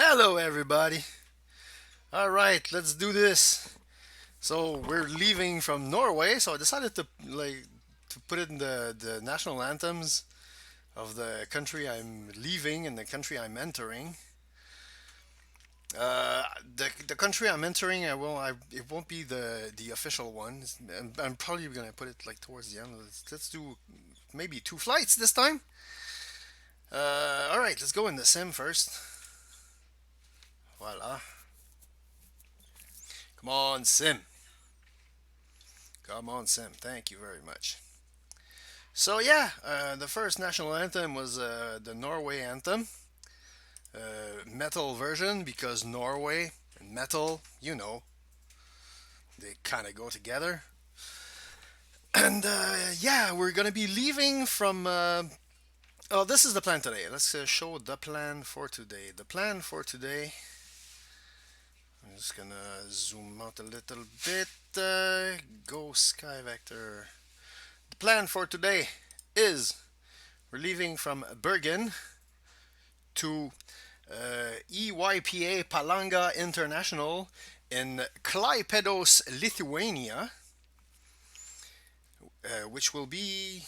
Hello, everybody. All right, let's do this. So we're leaving from Norway, so I decided to put it in the national anthems of the country I'm leaving and the country I'm entering. Uh, the country I'm entering, it won't be the official one. I'm probably gonna put it like towards the end. Let's do maybe two flights this time. All right, let's go in the sim first. Voila. Come on, sim. Come on, sim. Thank you very much. So yeah, the first national anthem was the Norway anthem, metal version because Norway and metal, they kind of go together. And yeah, we're gonna be leaving from. Oh, this is the plan today. Let's show the plan for today. The plan for today. I'm just gonna zoom out a little bit. Go Sky Vector. The plan for today is we're leaving from Bergen to EYPA Palanga International in Klaipėdos, Lithuania, which will be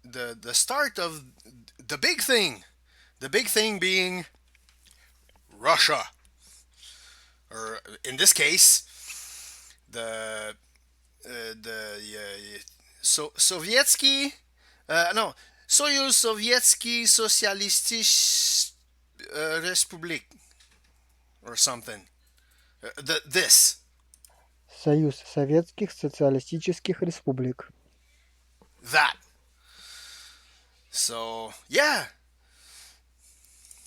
the start of the big thing. The big thing being Russia, or in this case, the Sovietsky, no, Soyuz Sovietsky Socialistic Republic or something. This. Союз Советских Социалистических Республик. That. So, yeah.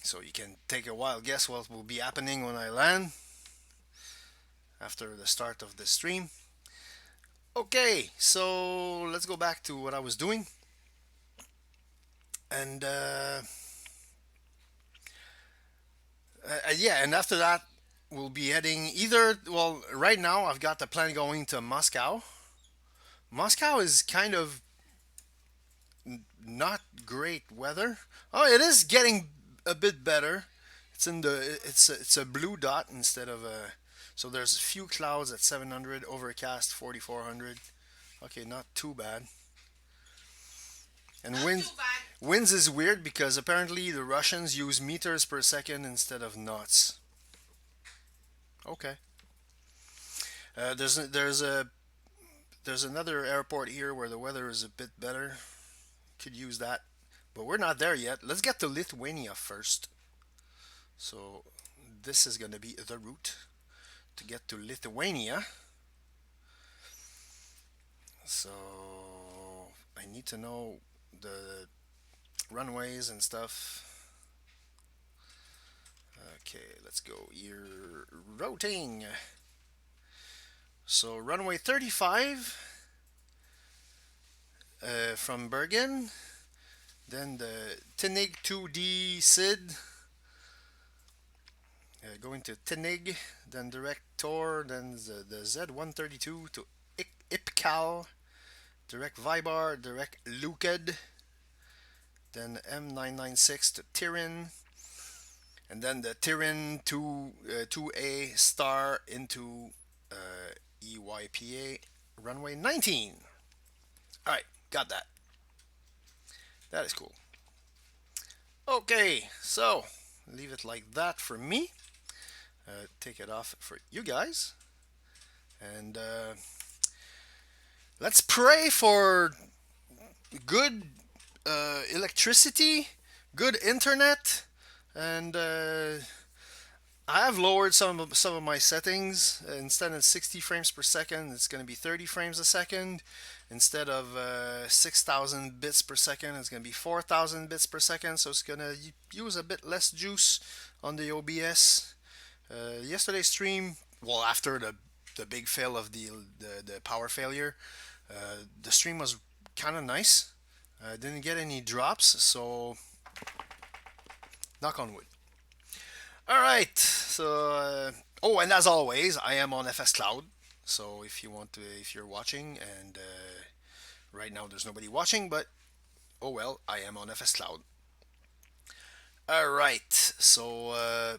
So you can take a wild guess what will be happening when I land after the start of the stream. Okay, so let's go back to what I was doing. And yeah, and after that, we'll be heading either. Well, right now, I've got the plan going to Moscow. Moscow is kind of not great weather. Oh, it is getting a bit better. It's a blue dot instead of a. So there's few clouds at 700, overcast 4400. Okay, not too bad. And winds is weird because apparently the Russians use meters per second instead of knots. Okay. There's another airport here where the weather is a bit better. Could use that, but we're not there yet. Let's get to Lithuania first. So this is going to be the route to get to Lithuania. So I need to know the runways and stuff. Okay, let's go here. Routing. So runway 35 from Bergen. Then the Tinig 2D SID. Going to Tinig. Then direct Tor. Then the Z132 to Ipcal. Direct Vibar. Direct Luked. Then M996 to Tirin. And then the Tirin 2A star into EYPA runway 19. All right, got that. That is cool. Okay, so leave it like that for me. Take it off for you guys. And let's pray for good electricity, good internet, and I have lowered some of my settings. Instead of 60 frames per second, it's going to be 30 frames a second. Instead of 6,000 bits per second, it's going to be 4,000 bits per second. So it's going to use a bit less juice on the OBS. Yesterday's stream, well, after the big fail of the power failure, the stream was kind of nice. I didn't get any drops, so knock on wood. All right. So, oh, and as always, I am on FScloud. So if you want to, if you're watching, and right now there's nobody watching, but oh well, I am on FScloud. All right. So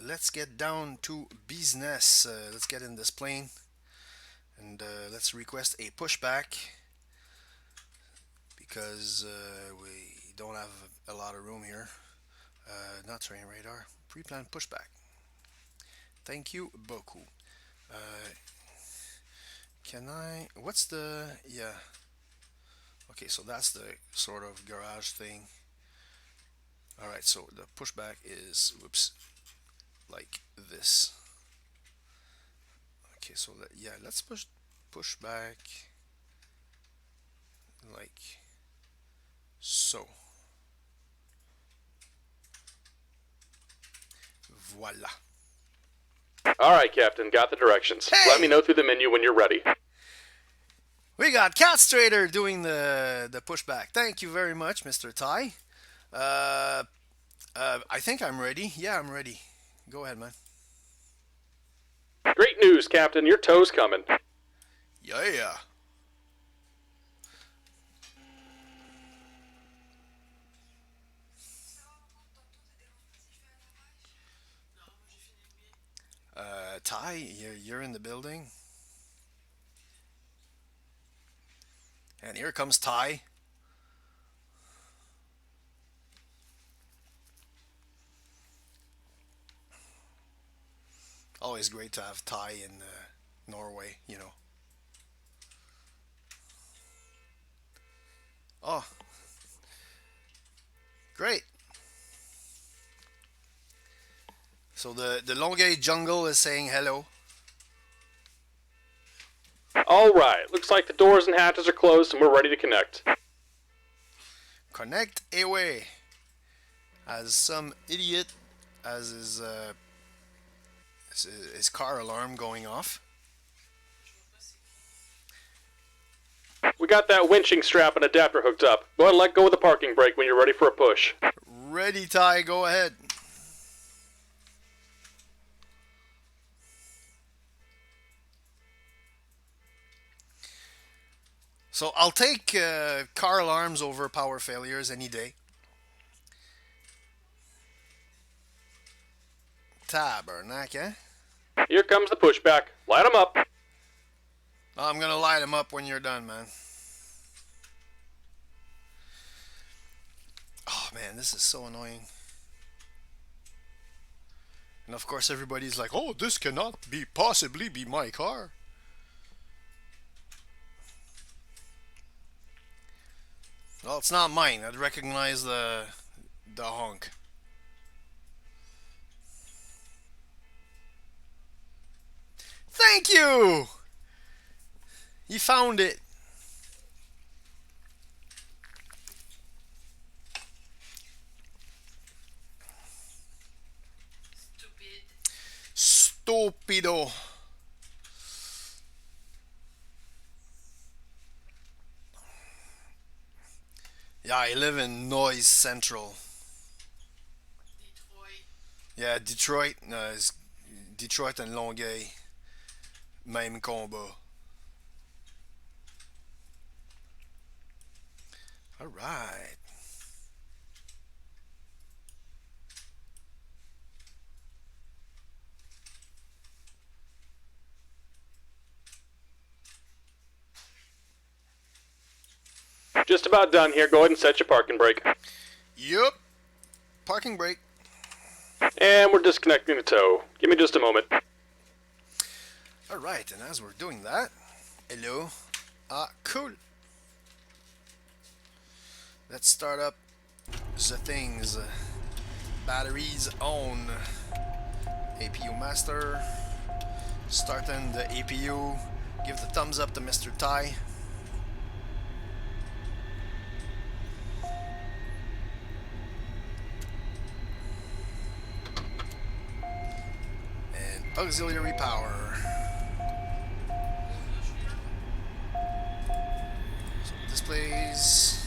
let's get down to business. Let's get in this plane and let's request a pushback because we don't have a lot of room here. Not terrain radar. Pre-planned pushback. Thank you beaucoup. Uh, can I? What's the? Yeah. Okay, so that's the sort of garage thing. All right, so the pushback is whoops, like this. Okay, so yeah, let's push back like so. Voila. All right, Captain. Got the directions. Hey! Let me know through the menu when you're ready. We got Cat Strader doing the pushback. Thank you very much, Mr. Ty. I think I'm ready. Yeah, I'm ready. Go ahead, man. Great news, Captain. Your tow's coming. Yeah. Ty, you're in the building. And here comes Ty. Always great to have Ty in Norway, you know. Oh, great. So the Longueuil jungle is saying hello. All right. Looks like the doors and hatches are closed and we're ready to connect. Connect away. As some idiot as his car alarm going off. We got that winching strap and adapter hooked up. Go ahead and let go of the parking brake when you're ready for a push. Ready, Ty, go ahead. So I'll take car alarms over power failures any day. Tabernacle, eh? Here comes the pushback. Light them up. I'm gonna light them up when you're done, man. Oh man, this is so annoying. And of course everybody's like, oh, this cannot possibly be my car. Well, it's not mine. I'd recognize the honk. Thank you! You found it. Stupido. Yeah, I live in Noise Central. Yeah, Detroit. No, it's Detroit and Longueuil. Même combat. Alright. Just about done here. Go ahead and set your parking brake. Yup. Parking brake. And we're disconnecting the tow. Give me just a moment. Alright, and as we're doing that, hello. Cool. Let's start up the things. Batteries on. APU master. Starting the APU. Give the thumbs up to Mr. Ty. And auxiliary power. So displays.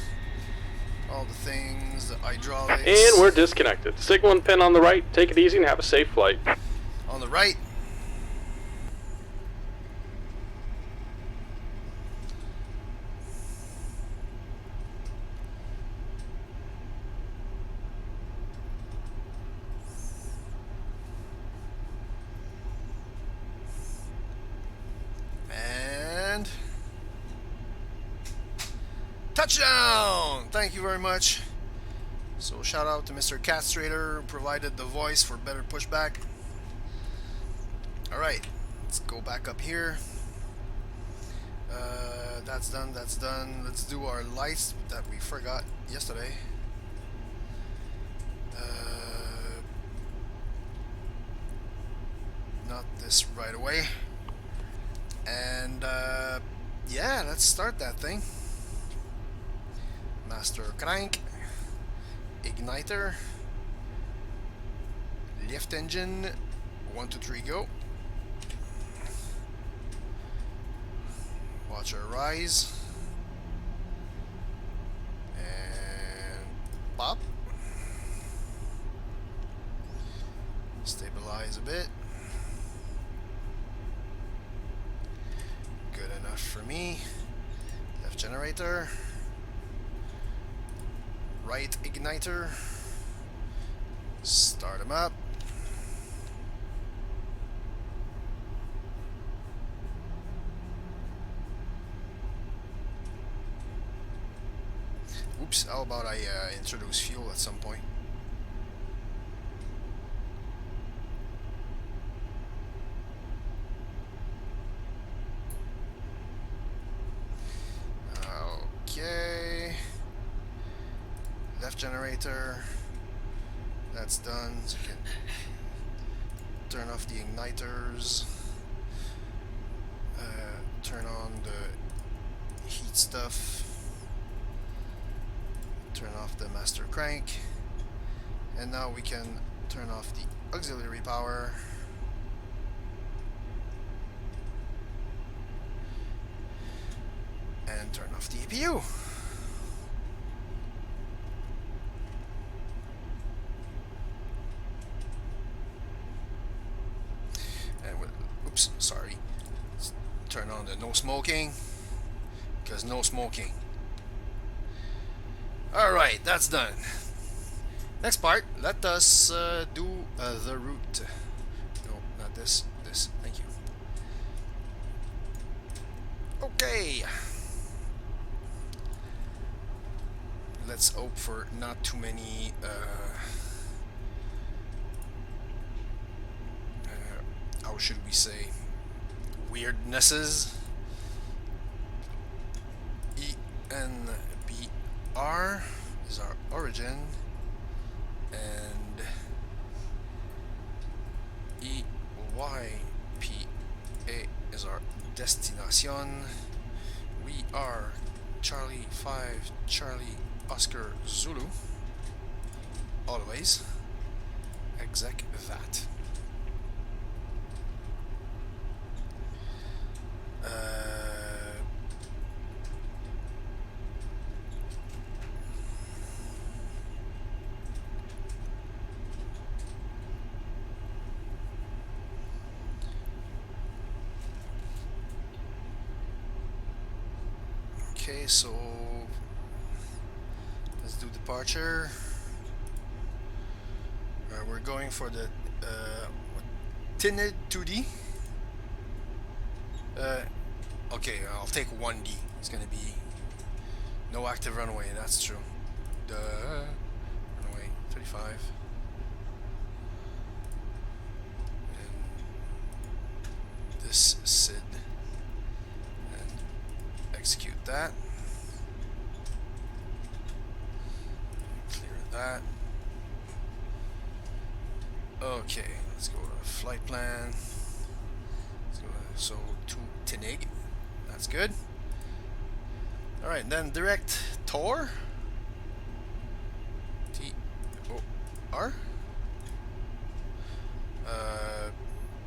All the things, the hydraulics. And we're disconnected. Signal and pin on the right. Take it easy and have a safe flight. On the right. Touchdown! Thank you very much. So shout out to Mr. Castrator who provided the voice for better pushback. Alright, let's go back up here. That's done, that's done. Let's do our lights that we forgot yesterday. Not this right away. And yeah, let's start that thing. Master crank, igniter, lift engine, 1, 2, 3, go. Watch her rise. And pop. Stabilize a bit. Good enough for me. Left generator. Right igniter. Start them up. Oops, how about I introduce fuel at some point? Okay. Left generator. That's done. So you can turn off the igniters. Turn on the heat stuff. Turn off the master crank, and now we can turn off the auxiliary power. And turn off the EPU. And with, oops, sorry. Let's turn on the no smoking, because no smoking. Alright, that's done. Next part, let us do the route. No, not this. This. Thank you. Okay. Let's hope for not too many how should we say, weirdnesses. ENBR is our origin, and EYPA is our destination. We are Charlie 5 Charlie Oscar Zulu, always. Exec that. Okay, so let's do departure. We're going for the Tinted 2D. Okay, I'll take 1D. It's gonna be no active runway, that's true. Runway 35. And this SID. And execute that. Clear that. Okay, let's go to flight plan. Let's go to Tinig. That's good. Alright, then direct TOR. T-O-R.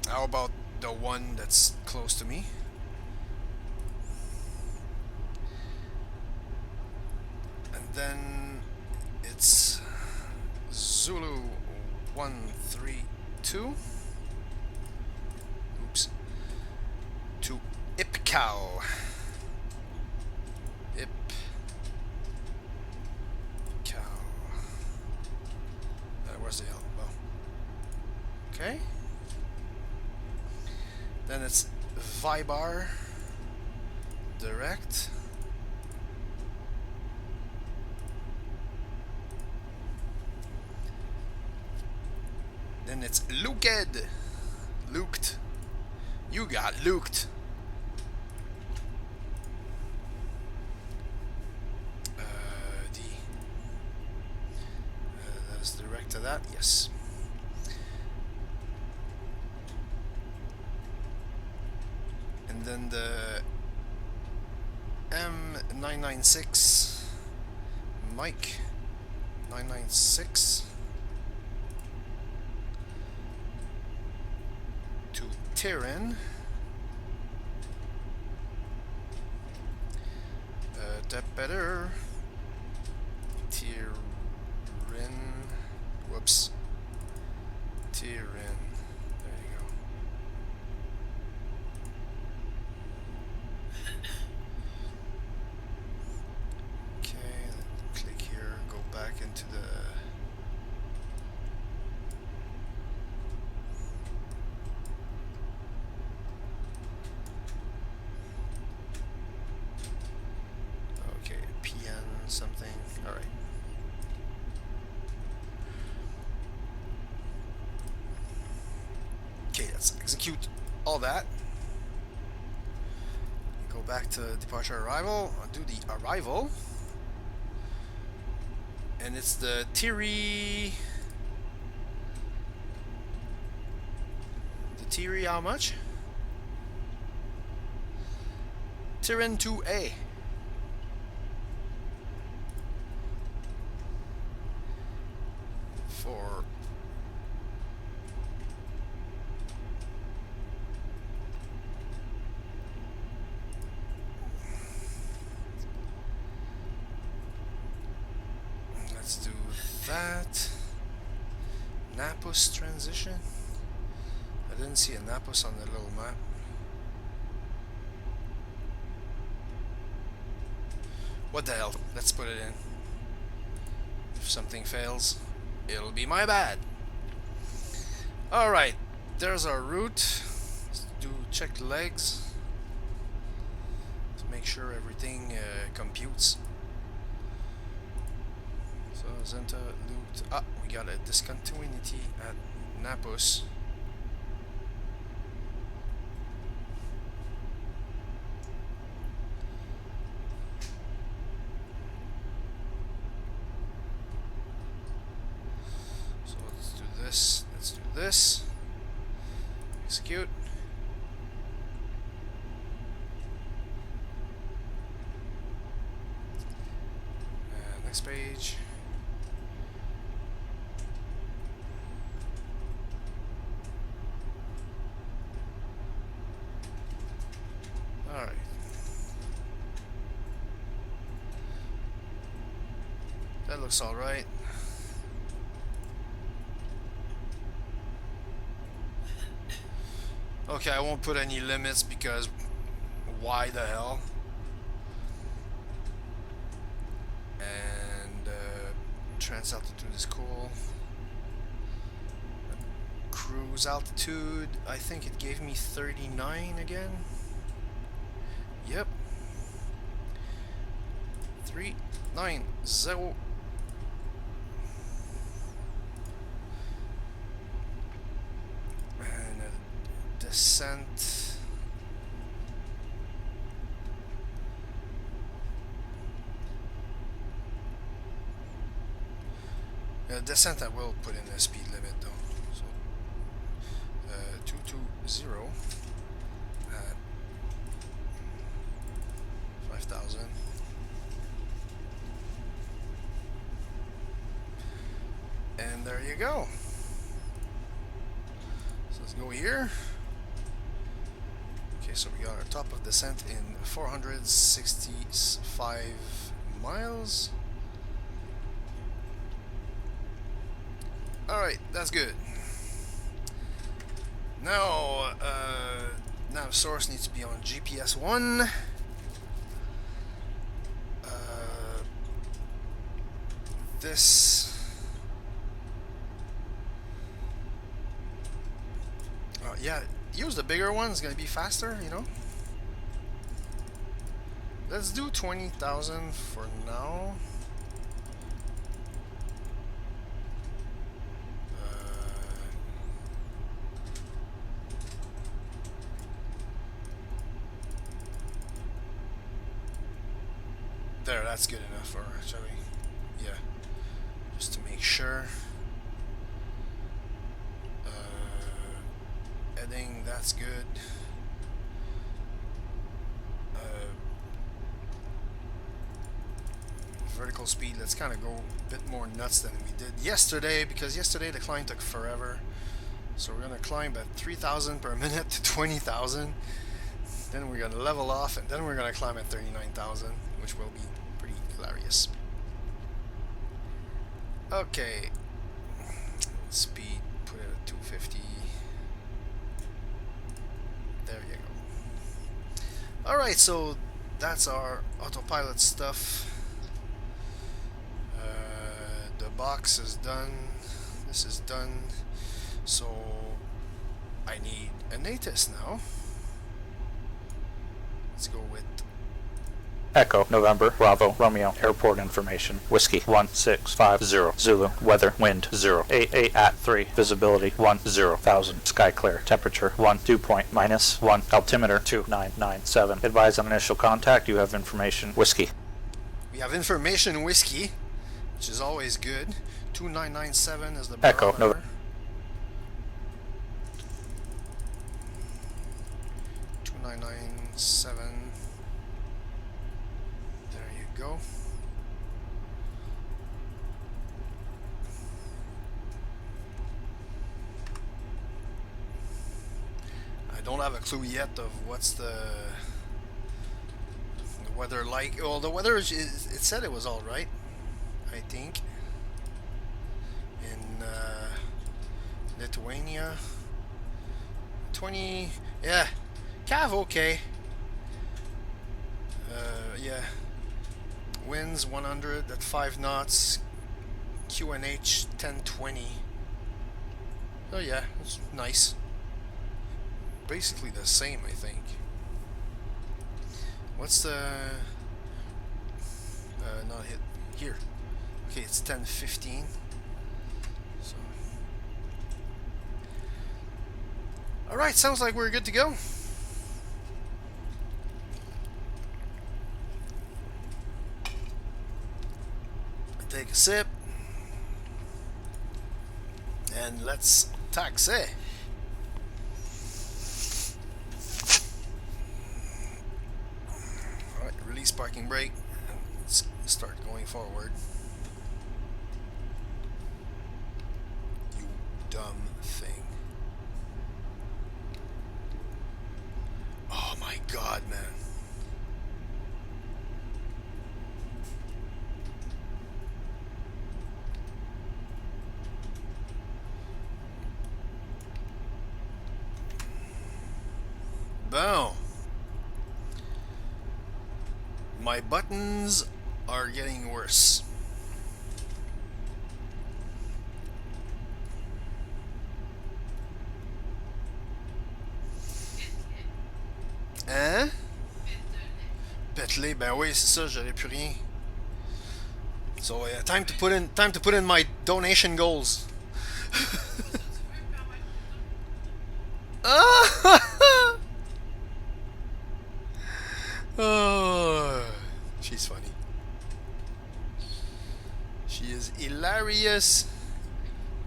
How about the one that's close to me? And then it's Zulu 132. Oops. To IPCAL. IPCAL. Where's the L? Oh. Okay. Then it's Vibar direct. Then it's Looked. Looked. You got looked. That's direct to that. Yes. And then the M996 Mike 996 to Tyrion. That better. Tyrion. Whoops. Tyrion. There you go. Okay, click here, go back into the okay, PN something. Alright. Okay, let's execute all that. Go back to departure arrival. I'll do the arrival. And it's the Thierry. The Thierry how much? Tyrion 2A. For let's do that. Napus transition. I didn't see a Napus on the little map. What the hell? Let's put it in. If something fails, it'll be my bad. Alright, there's our route. Let's do check the legs. Let's make sure everything computes. So Zenta looped. Ah, we got a discontinuity at Napus. So let's do this. Let's do this. Execute. Next page. Alright. That looks alright. Okay, I won't put any limits because why the hell? And trans altitude is cool. Cruise altitude, I think it gave me 39 again. Yep. 390. And a descent. Descent I will put in a speed limit though. So 220 at 5,000. And there you go. So let's go here. Okay, so we got our top of descent in 465 miles. Alright, that's good. Now, nav source needs to be on GPS 1. This. Yeah, use the bigger one, it's gonna be faster, you know. Let's do 20,000 for now. There, that's good enough. Or shall we? Yeah, just to make sure. Heading, that's good. Vertical speed, let's kind of go a bit more nuts than we did yesterday, because yesterday the climb took forever. So we're going to climb at 3,000 per minute to 20,000. Then we're going to level off, and then we're going to climb at 39,000, which will be pretty hilarious. Okay. Speed, put it at 250. There you go. Alright, so that's our autopilot stuff. The box is done. This is done. So I need a NATIS now. Let's go with Echo, November, Bravo, Romeo, airport information, Whiskey 1650, Zulu, weather, wind 088 at 3, visibility 10,000, sky clear, temperature 1, dew point -1, altimeter 2997. Advise on initial contact, you have information, Whiskey. we have information whiskey, which is always good. 2997 is the Echo, barometer. 2997. There you go. I don't have a clue yet of what's the weather like. Well, the weather is, it said it was all right, I think. In Lithuania, 20, yeah, Cav okay. Yeah, winds 100 at 5 knots, QNH 1020. Oh yeah, it's nice. Basically the same, I think. What's the not hit here? Okay, it's 10:15. So, all right, sounds like we're good to go. Take a sip, and let's taxi. Alright, release parking brake, and let's start going forward. You dumb thing. Oh my god, man. Boom. My buttons are getting worse. Hein? Pète-les, ben oui, c'est ça, j'aurais plus rien. So yeah, time to put in my donation goals. Oh, she's funny. She is hilarious,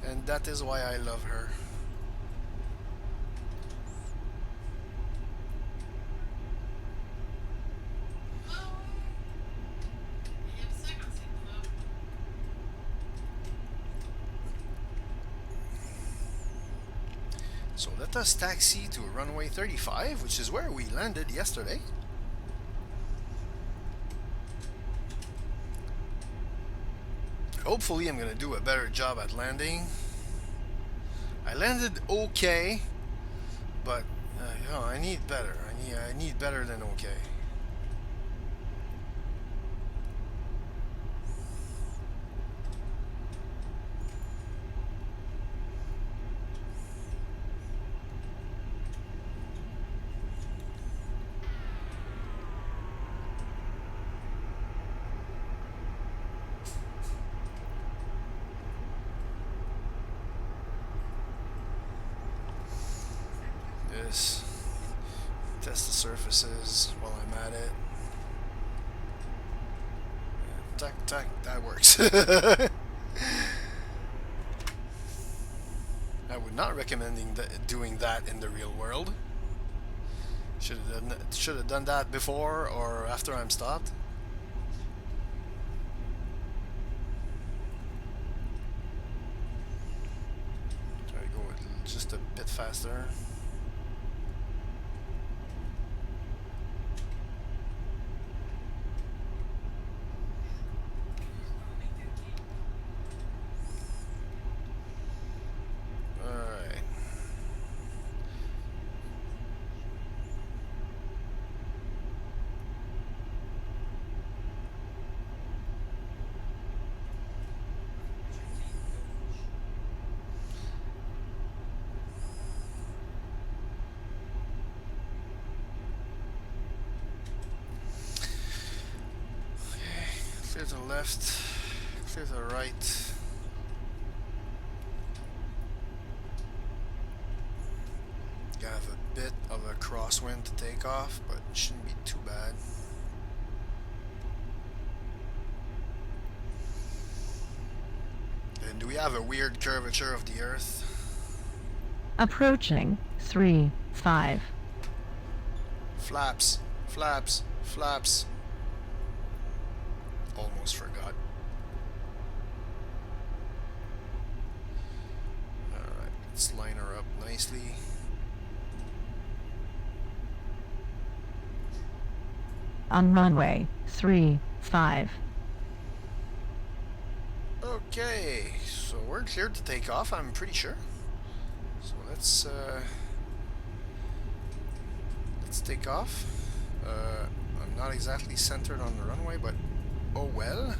and that is why I love her. So let us taxi to runway 35, which is where we landed yesterday. Hopefully I'm gonna do a better job at landing. I landed okay, but you know, I need better. I need better than okay. Test the surfaces while I'm at it. That works. I would not recommend doing that in the real world. Should have done that before or after I'm stopped. Try to go just a bit faster. Alright. Clear to the left, clear to the right. Gotta have a bit of a crosswind to take off, but it shouldn't be too bad. And do we have a weird curvature of the Earth? Approaching 3-5. Flaps, flaps, flaps. Almost forgot. Alright, let's line her up nicely. On runway 3-5. Okay, so we're cleared to take off, I'm pretty sure. So let's take off. I'm not exactly centered on the runway, but oh well.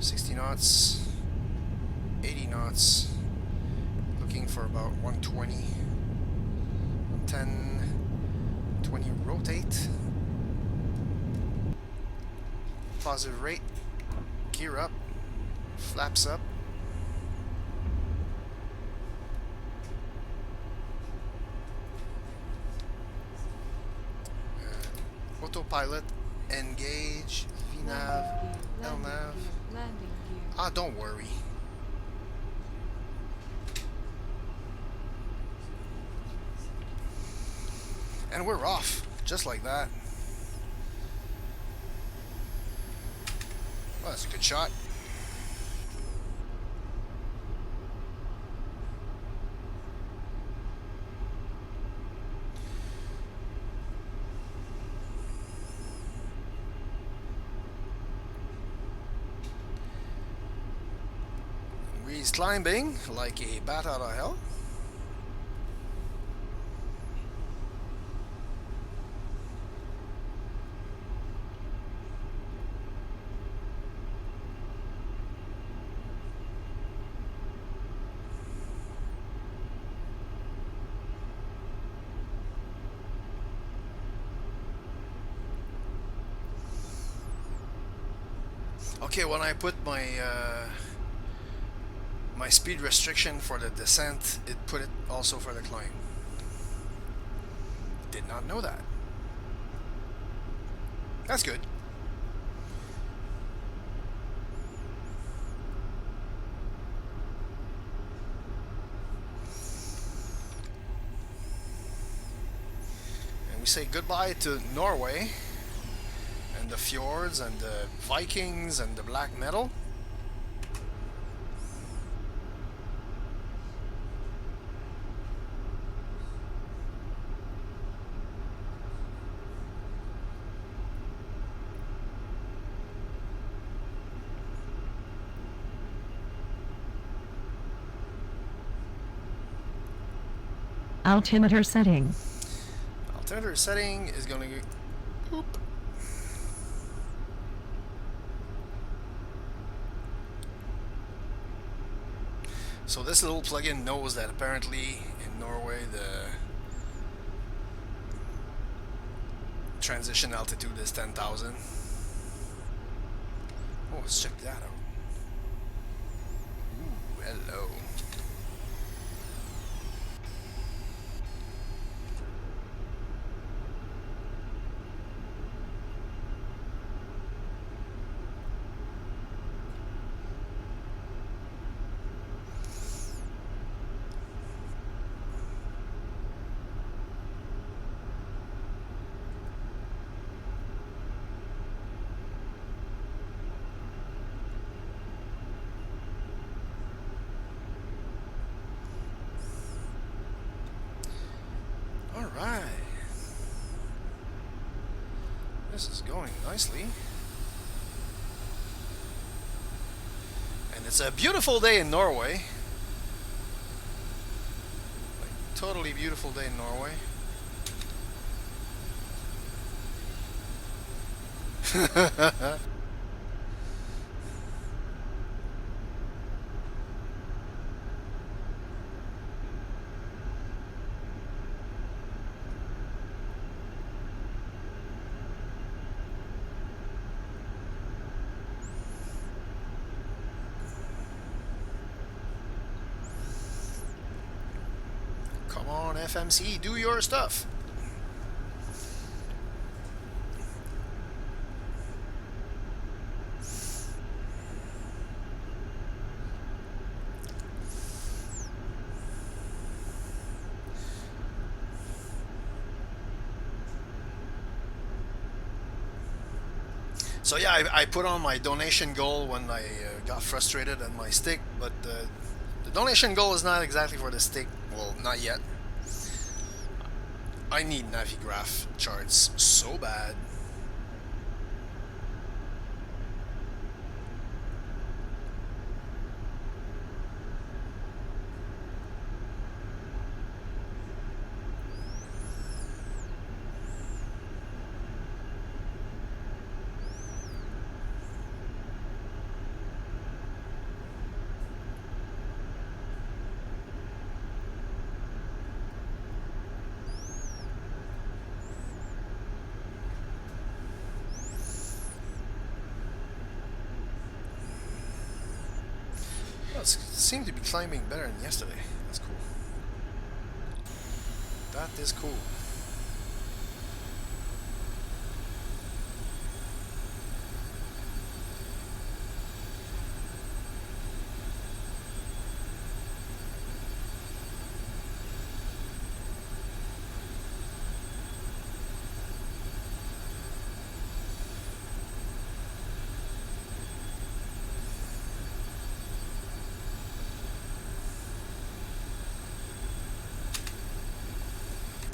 60 knots, 80 knots, looking for about 120, 110, 20 rotate. Positive rate, gear up, flaps up. Autopilot, engage, VNAV, LNAV. Ah, don't worry. And we're off, just like that. Well, that's a good shot. He's climbing like a bat out of hell. Okay, when I put my my speed restriction for the descent, it put it also for the climb. Did not know that. That's good. And we say goodbye to Norway and the fjords and the Vikings and the black metal. Altimeter setting. Altimeter setting is going to go. So this little plugin knows that apparently in Norway the transition altitude is 10,000. Oh, let's check that out. Ooh, hello. this is going nicely. And it's a beautiful day in Norway. Like, totally beautiful day in Norway. Come on, FMC, do your stuff. So yeah, I put on my donation goal when I got frustrated at my stick, but the donation goal is not exactly for the stick. Well, not yet. I need Navigraph charts so bad. It seemed to be climbing better than yesterday. That's cool. That is cool.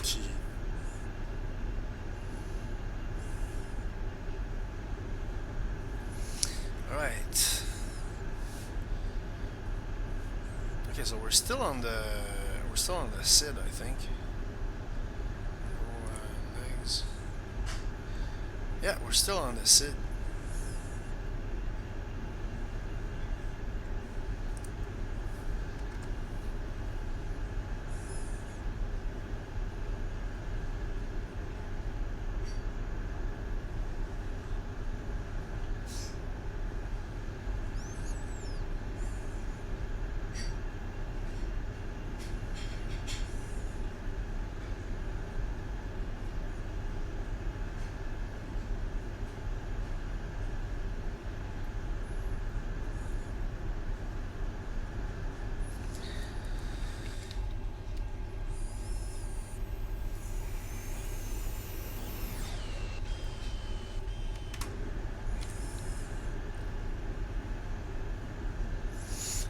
Gee. Alright. Okay, so we're still on the SID, I think. Legs. Yeah, we're still on the SID.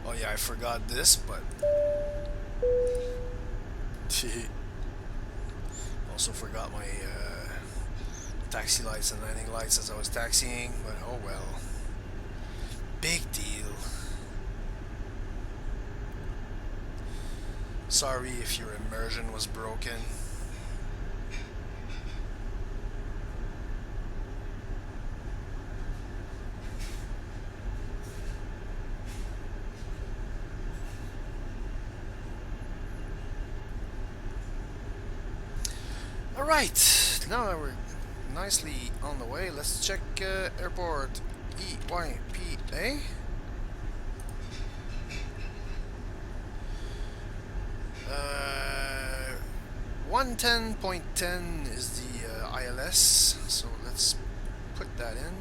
Oh yeah, I forgot this, but also forgot my taxi lights and landing lights as I was taxiing, but oh well. Big deal. Sorry if your immersion was broken. Alright, now that we're nicely on the way, let's check airport EYPA. 110.10 is the ILS, so let's put that in.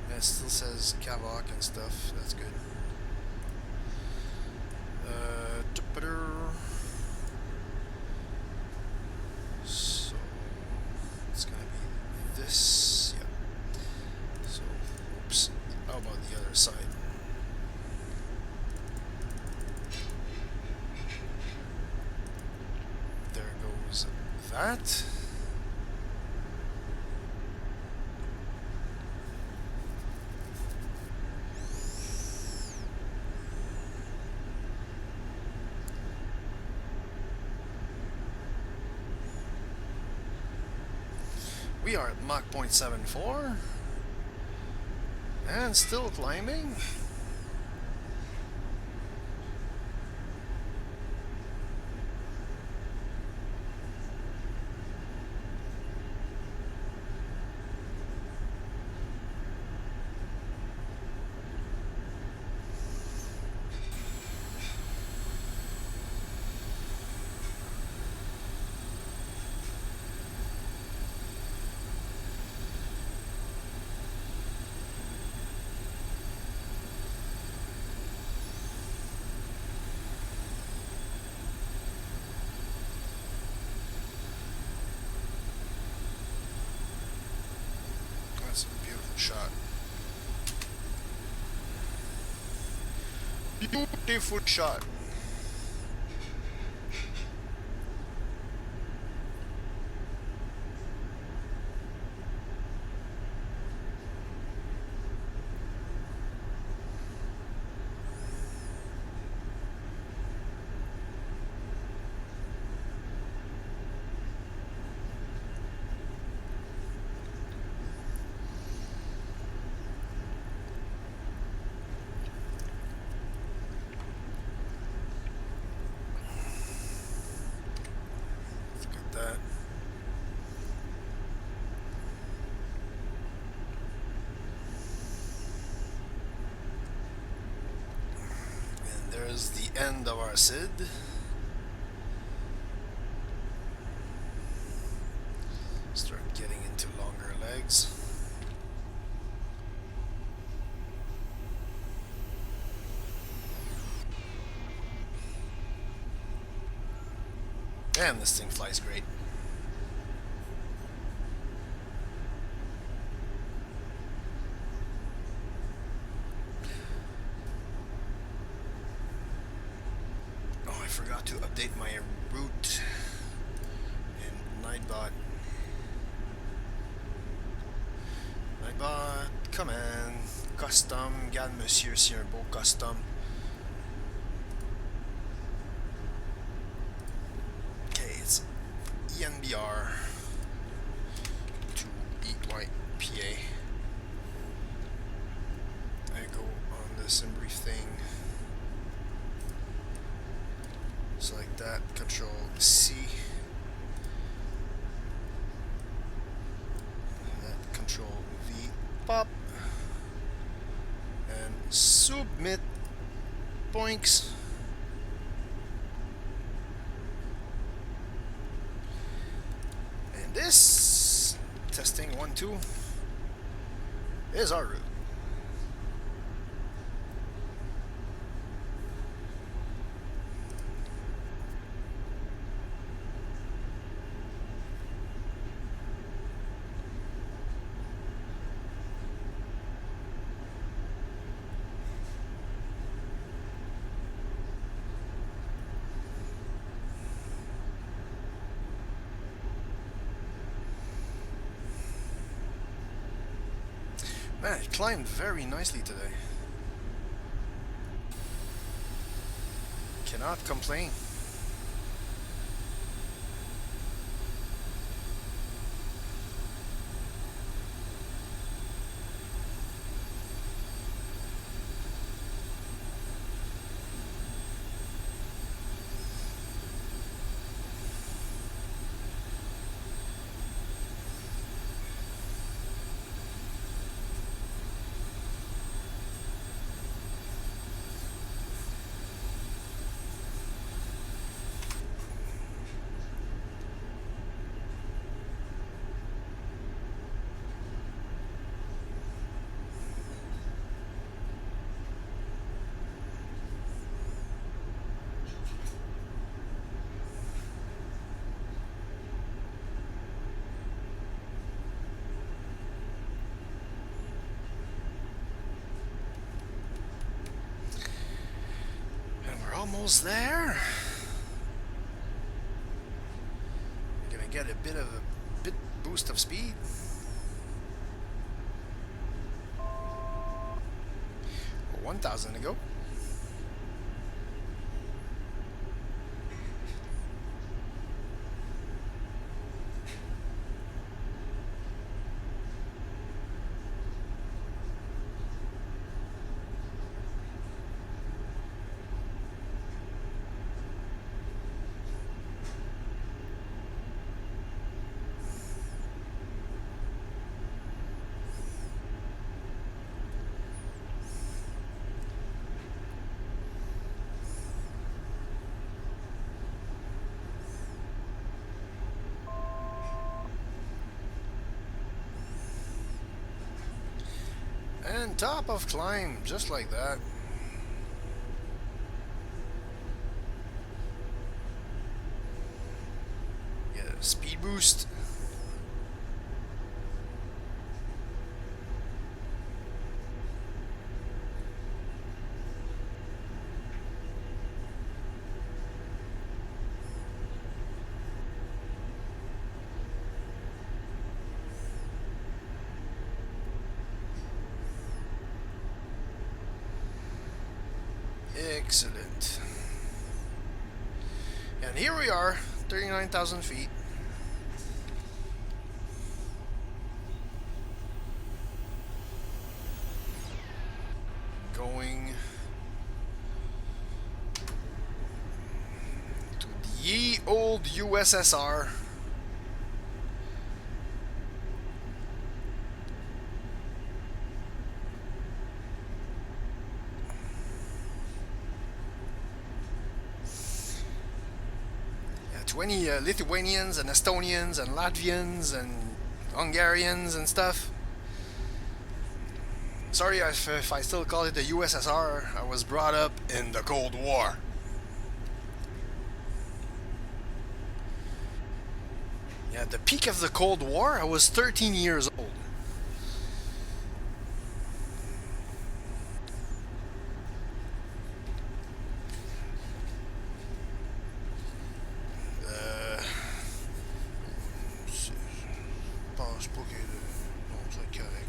And it still says Kavak and stuff, that's good. So it's gonna be this, yeah. So, oops, how about the other side? There goes that. We are at Mach 0.74 and still climbing. That's a beautiful shot. Beautiful shot. Look at that. And there's the end of our SID. Start getting into longer legs. And this thing flies great. Oh, I forgot to update my route in Nightbot. Nightbot, command, custom, regarde monsieur, c'est un beau custom. Okay, it's ENBR to EYPA. I go on the Simbrief thing. Select that, Control C. That, Control V, pop. And submit points. And this, testing 1, 2, is our route. Man, it climbed very nicely today. Cannot complain. Almost there. We're gonna get a bit boost of speed. 1,000 to go. On top of climb, just like that. Get a speed boost. Excellent. And here we are, 39,000 feet. Going to the ye old USSR. Yeah, 20 Lithuanians and Estonians and Latvians and Hungarians and stuff. Sorry if I still call it the USSR. I was brought up in the Cold War. Yeah, at the peak of the Cold War, I was 13 years old. Je pense pas que... Non, ça va être correct.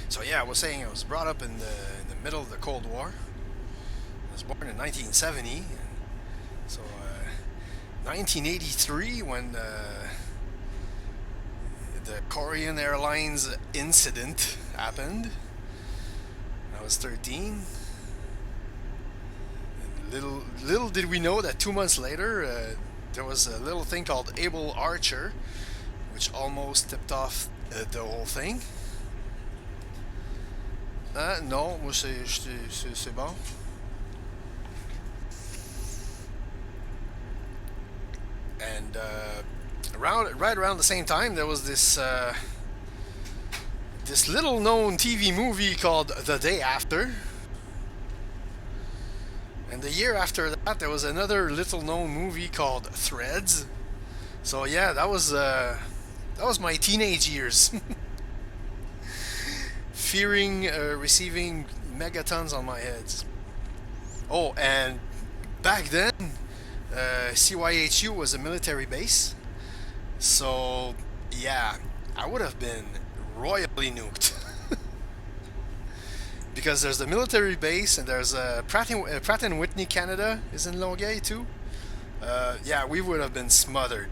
So yeah, I was saying I was brought up in the middle of the Cold War. I was born in 1970. So 1983 when the Korean Airlines incident happened. I was 13. And little did we know that 2 months later there was a little thing called Able Archer, which almost tipped off the whole thing. Non, moi c'est bon. And right around the same time, there was this this little known TV movie called The Day After. And the year after that, there was another little known movie called Threads. So yeah, that was my teenage years. Fearing receiving megatons on my heads. Oh, and back then, CYHU was a military base. So, yeah, I would have been royally nuked. Because there's the military base and there's Pratt and Whitney, Canada is in Longueuil too. Yeah, we would have been smothered.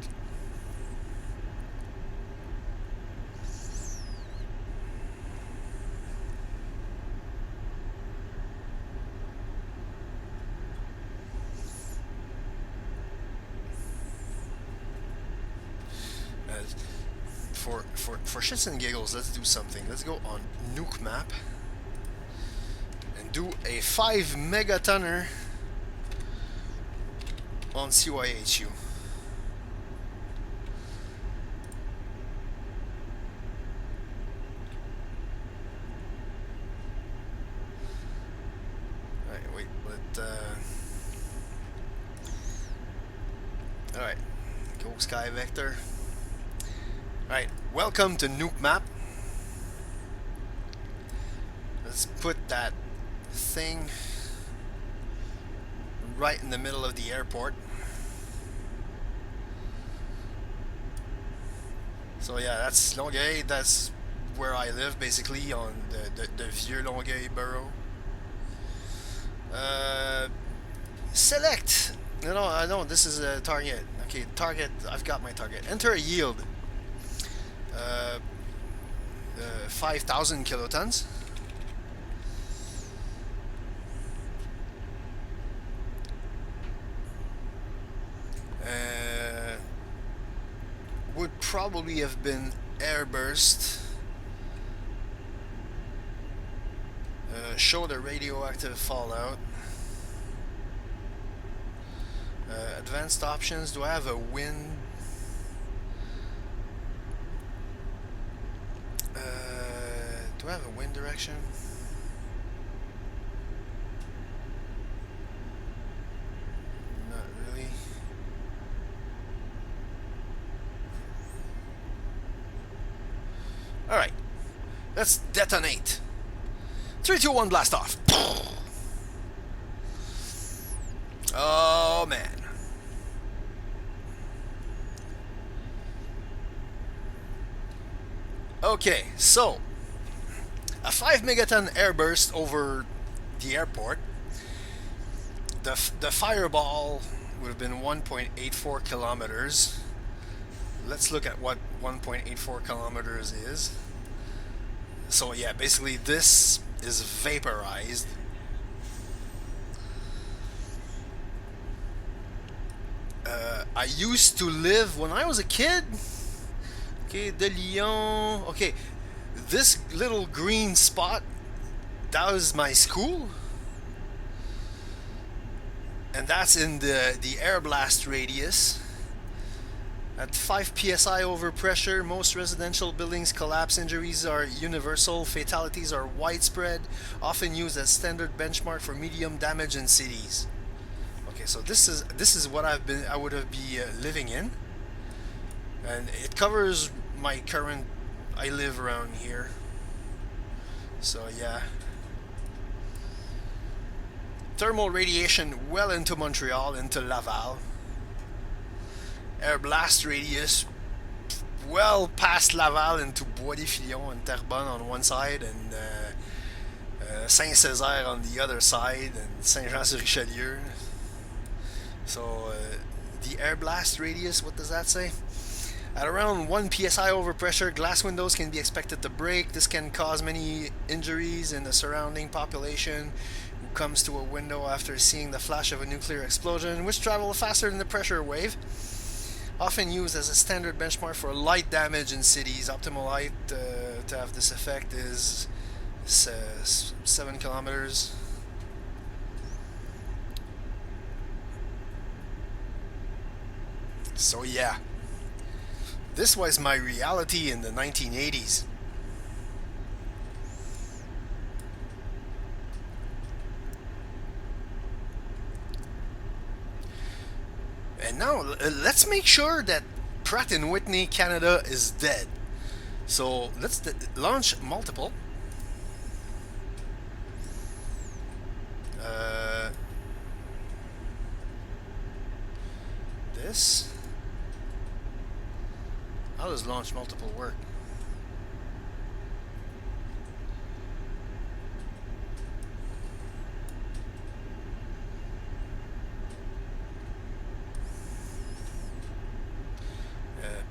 For shits and giggles, let's do something. Let's go on Nuke Map and do a 5 megatonner on CYHU. Alright, wait, alright, go Sky Vector. Alright, welcome to Nuke Map. Let's put that thing right in the middle of the airport. So yeah, that's Longueuil, that's where I live basically, on the Vieux Longueuil borough. Select! No, this is a target. Okay, target, I've got my target. Enter a yield. 5,000 kilotons. Would probably have been airburst. show the radioactive fallout. Advanced options. Do I have a wind? Do I have a wind direction? Not really. Alright. Let's detonate. 3, 2, 1, blast off. Oh man. Okay, so a 5 megaton airburst over the airport. The fireball would have been 1.84 kilometers. Let's look at what 1.84 kilometers is. So yeah, basically this is vaporized. I used to live when I was a kid. Okay, de Lyon. Okay, this little green spot, that was my school. And that's in the air blast radius. At 5 psi overpressure, most residential buildings collapse. Injuries are universal. Fatalities are widespread, often used as standard benchmark for medium damage in cities. Okay, so this is what I would have be living in, and it covers my current. I live around here, so yeah. Thermal radiation well into Montreal, into Laval. Air blast radius well past Laval into Bois-des-Filions and Terrebonne on one side, and Saint-Césaire on the other side, and Saint-Jean-sur-Richelieu. So the air blast radius, what does that say? At around 1 psi overpressure, glass windows can be expected to break. This can cause many injuries in the surrounding population who comes to a window after seeing the flash of a nuclear explosion, which travel faster than the pressure wave. Often used as a standard benchmark for light damage in cities. Optimal height to have this effect is 7 kilometers. So yeah, this was my reality in the 1980s. And now let's make sure that Pratt & Whitney Canada is dead. So let's launch multiple. This. How does launch multiple work?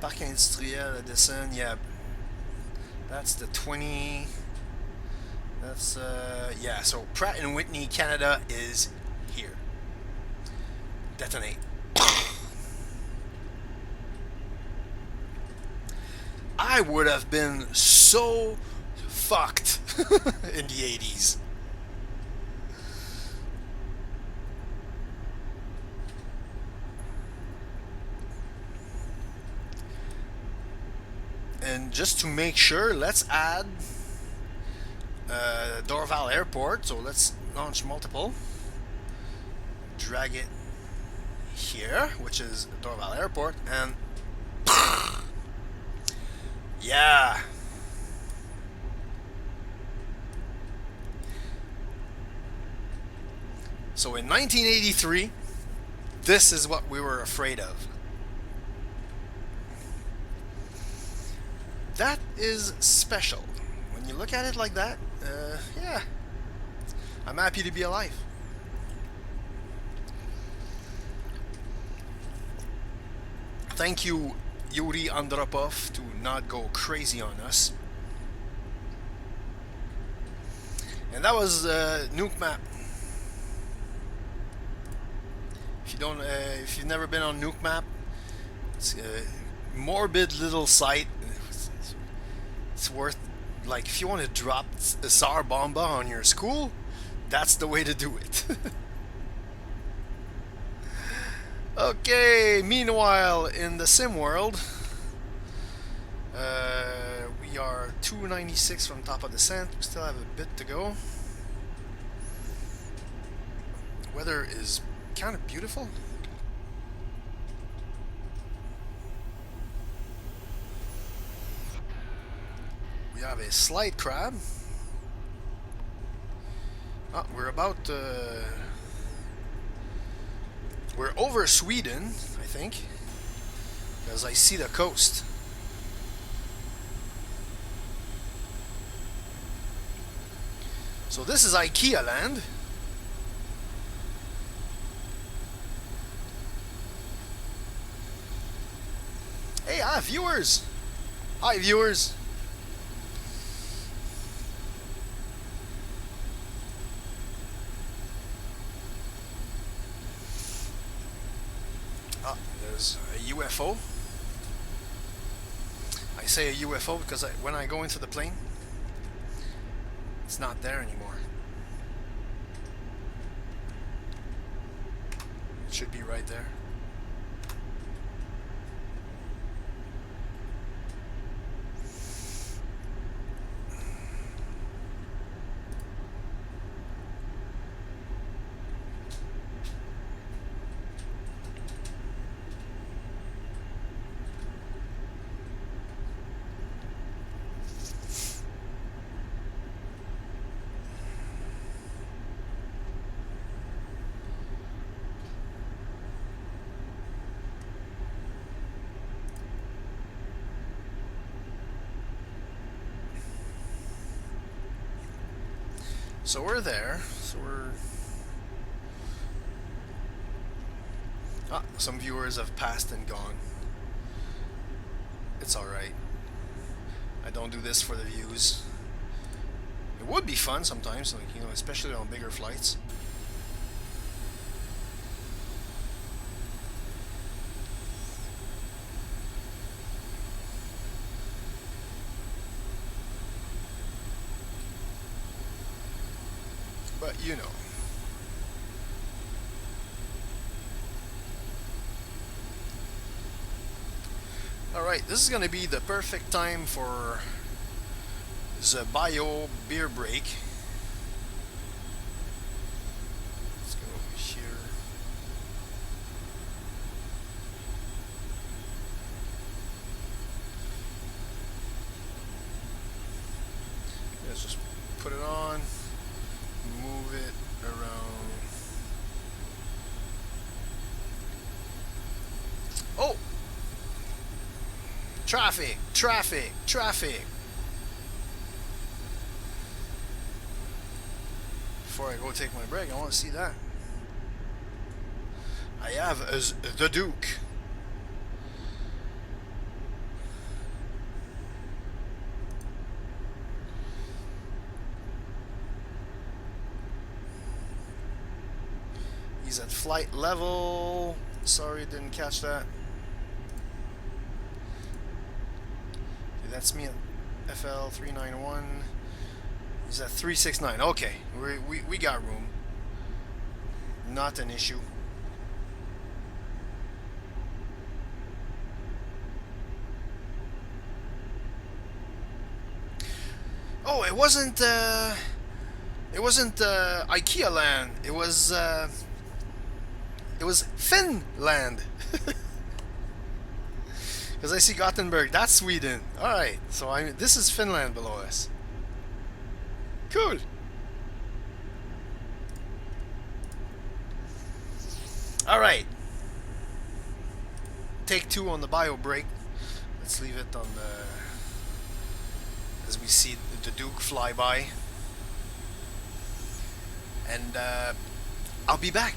Parc industriel, descend, yeah. That's the 20. That's, yeah, so Pratt & Whitney Canada is here. Detonate. I would have been so fucked in the 80s. And just to make sure, let's add Dorval Airport. So let's launch multiple. Drag it here, which is Dorval Airport, and yeah. So in 1983, this is what we were afraid of. That is special. When you look at it like that, yeah. I'm happy to be alive. Thank you, Yuri Andropov, to not go crazy on us. And that was Nuke Map. If you've never been on Nuke Map, it's a morbid little site. It's worth Like, if you want to drop a Tsar Bomba on your school, that's the way to do it. Okay, meanwhile, in the sim world, we are 296 from top of descent. We still have a bit to go. Weather is kind of beautiful. We have a slight crab. Oh, we're about we're over Sweden, I think, because I see the coast. So this is IKEA land. Hey, viewers! Hi, viewers! Ah, there's a UFO. I say a UFO because when I go into the plane, it's not there anymore. It should be right there. So we're there. So we're... Ah, some viewers have passed and gone. It's alright. I don't do this for the views. It would be fun sometimes, like, you know, especially on bigger flights. But you know. Alright, this is gonna be the perfect time for the bio beer break. Let's go over here. Let's just put it on, move it around. Oh! Traffic! Traffic! Traffic! Before I go take my break, I want to see that. I have the Duke. He's at flight level. Sorry, didn't catch that. Okay, that's me at FL 391. He's at 369. Okay, we got room. Not an issue. Oh, it wasn't IKEA land. It was Finland. Because I see Gothenburg. That's Sweden. All right. So this is Finland below us. Cool. All right. Take 2 on the bio break. Let's leave it on the as we see the Duke fly by. And I'll be back.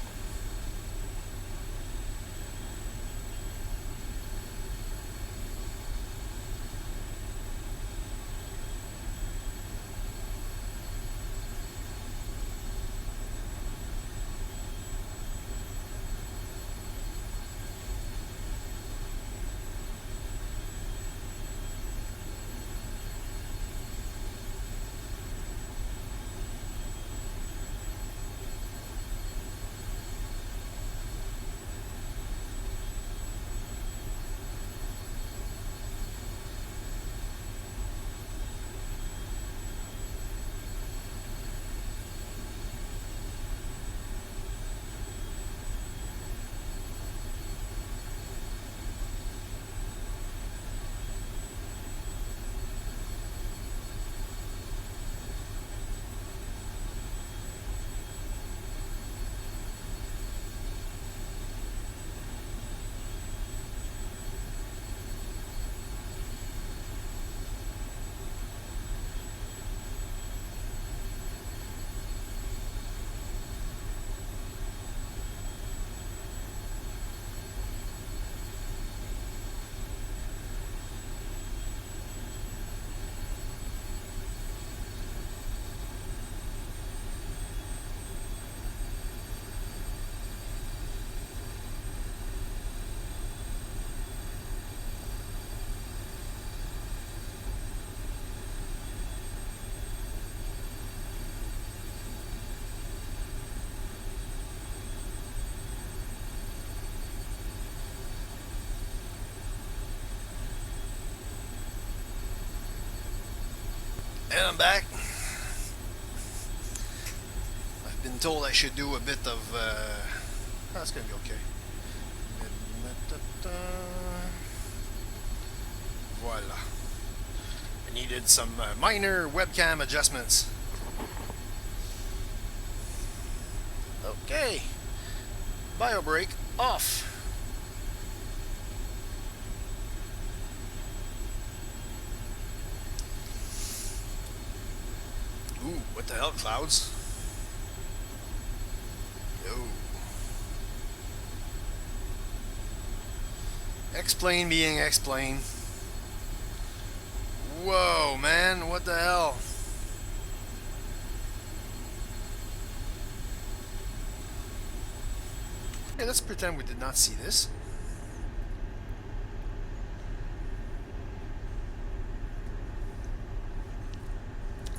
And I'm back. I've been told I should do a bit of. That's gonna be okay. Voila. I needed some minor webcam adjustments. Okay. Bio break off. Ooh, what the hell, clouds? Yo. X-plane being X-plane. Whoa, man, what the hell? Hey, let's pretend we did not see this.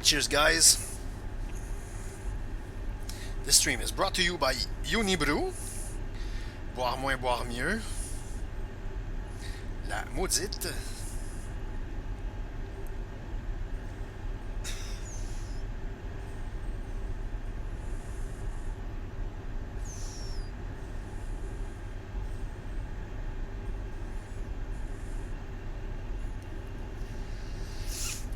Cheers, guys. This stream is brought to you by Unibrew. Boire moins, boire mieux. La maudite.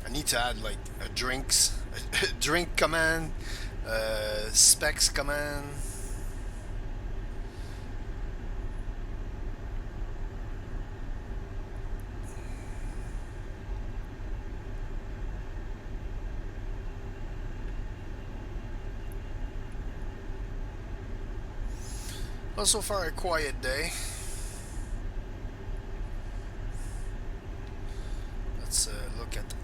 I need to add like a drink command, specs command. Well, so far a quiet day. Let's look at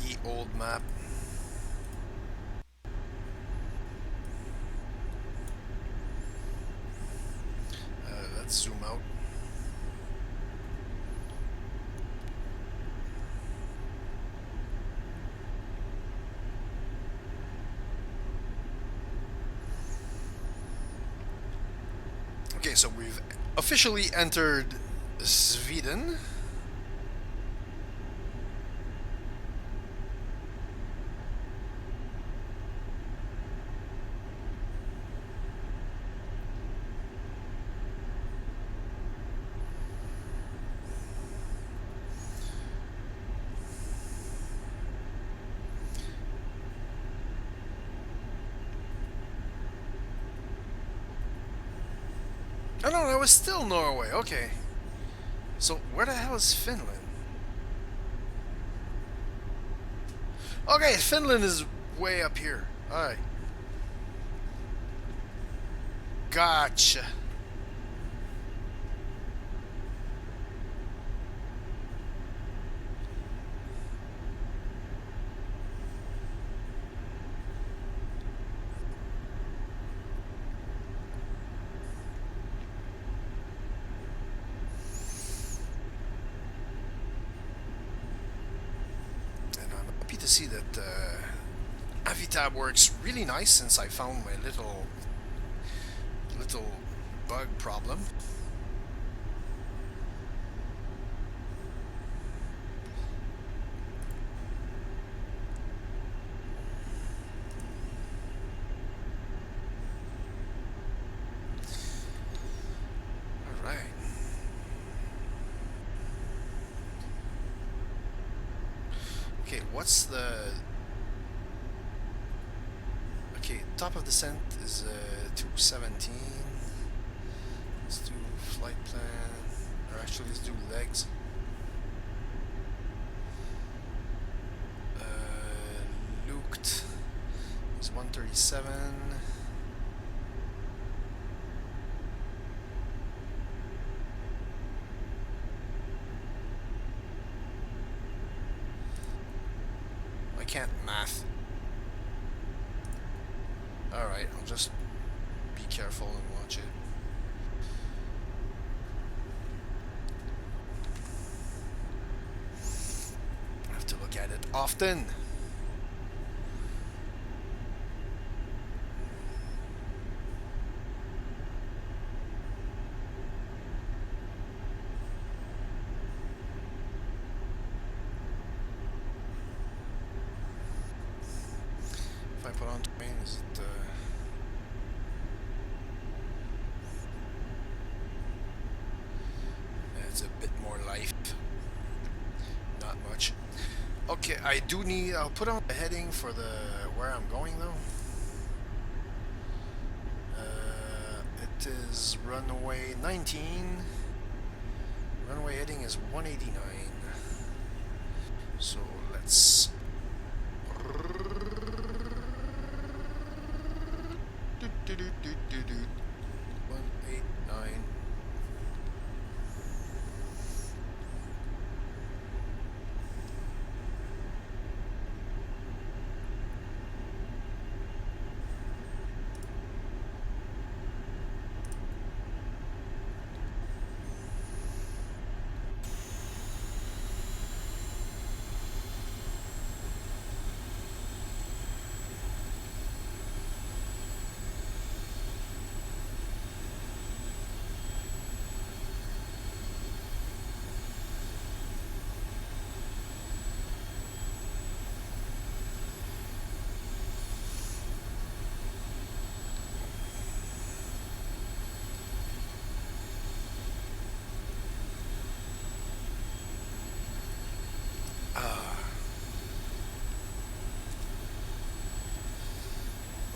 ye old map. Let's zoom out. Okay, so we've officially entered Sweden. Oh no, that was still Norway. Okay. So where the hell is Finland? Okay, Finland is way up here. Alright. Gotcha. To see that Avitab works really nice since I found my little bug problem. All right. Okay, what's the... Okay, top of descent is 217. Let's do flight plan. Or actually, let's do legs. Looked is 137. I can't math. Alright, I'll just be careful and watch it. I have to look at it often. ground terrain? Is it it's a bit more life. Not much. Okay, I do need. I'll put on the heading for the where I'm going though. It is runway 19. Runway heading is 189. So let's. 189.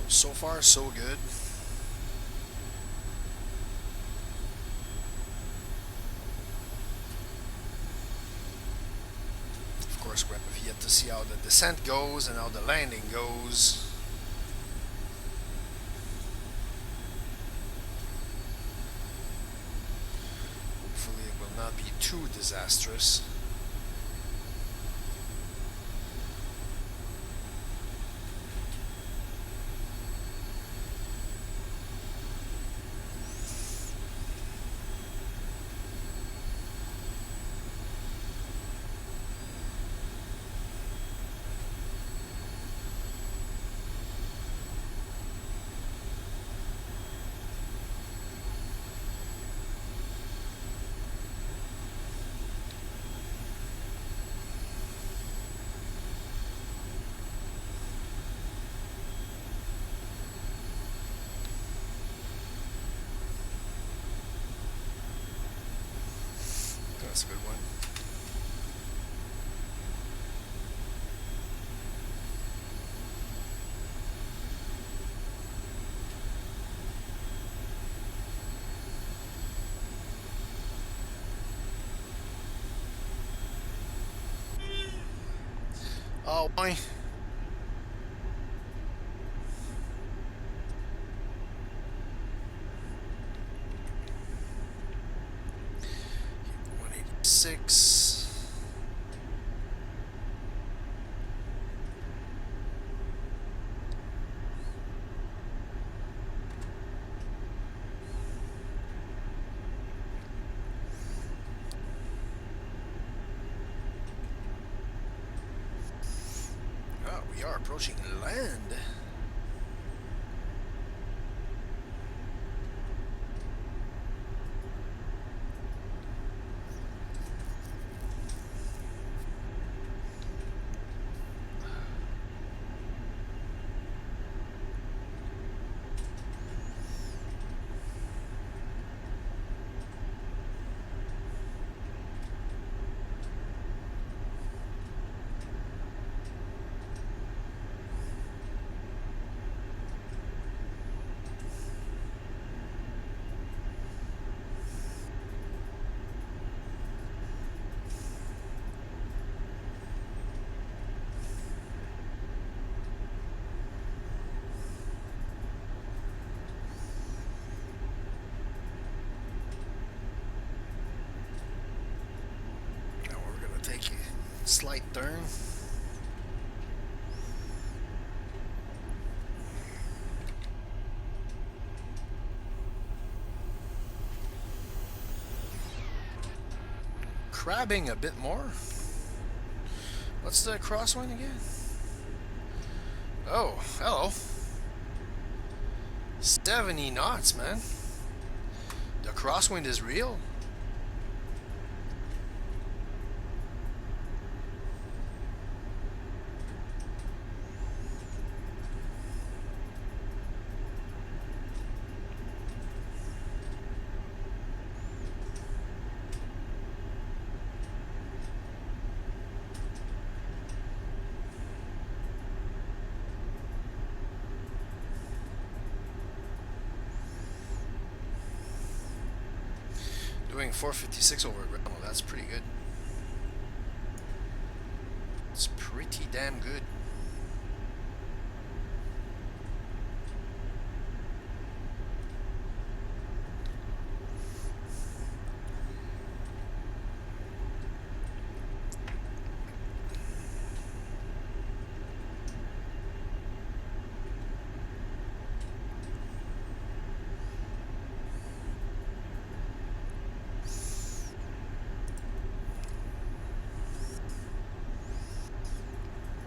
So far, so good. Of course, we have yet to see how the descent goes and how the landing goes. Hopefully, it will not be too disastrous. That's a good one. Oh, why? Six. Oh, we are approaching land. Now we're gonna take a slight turn. Crabbing a bit more. What's the crosswind again? Oh, hello. 70 knots, man. The crosswind is real. 456 over ground. Well, that's pretty good. It's pretty damn good.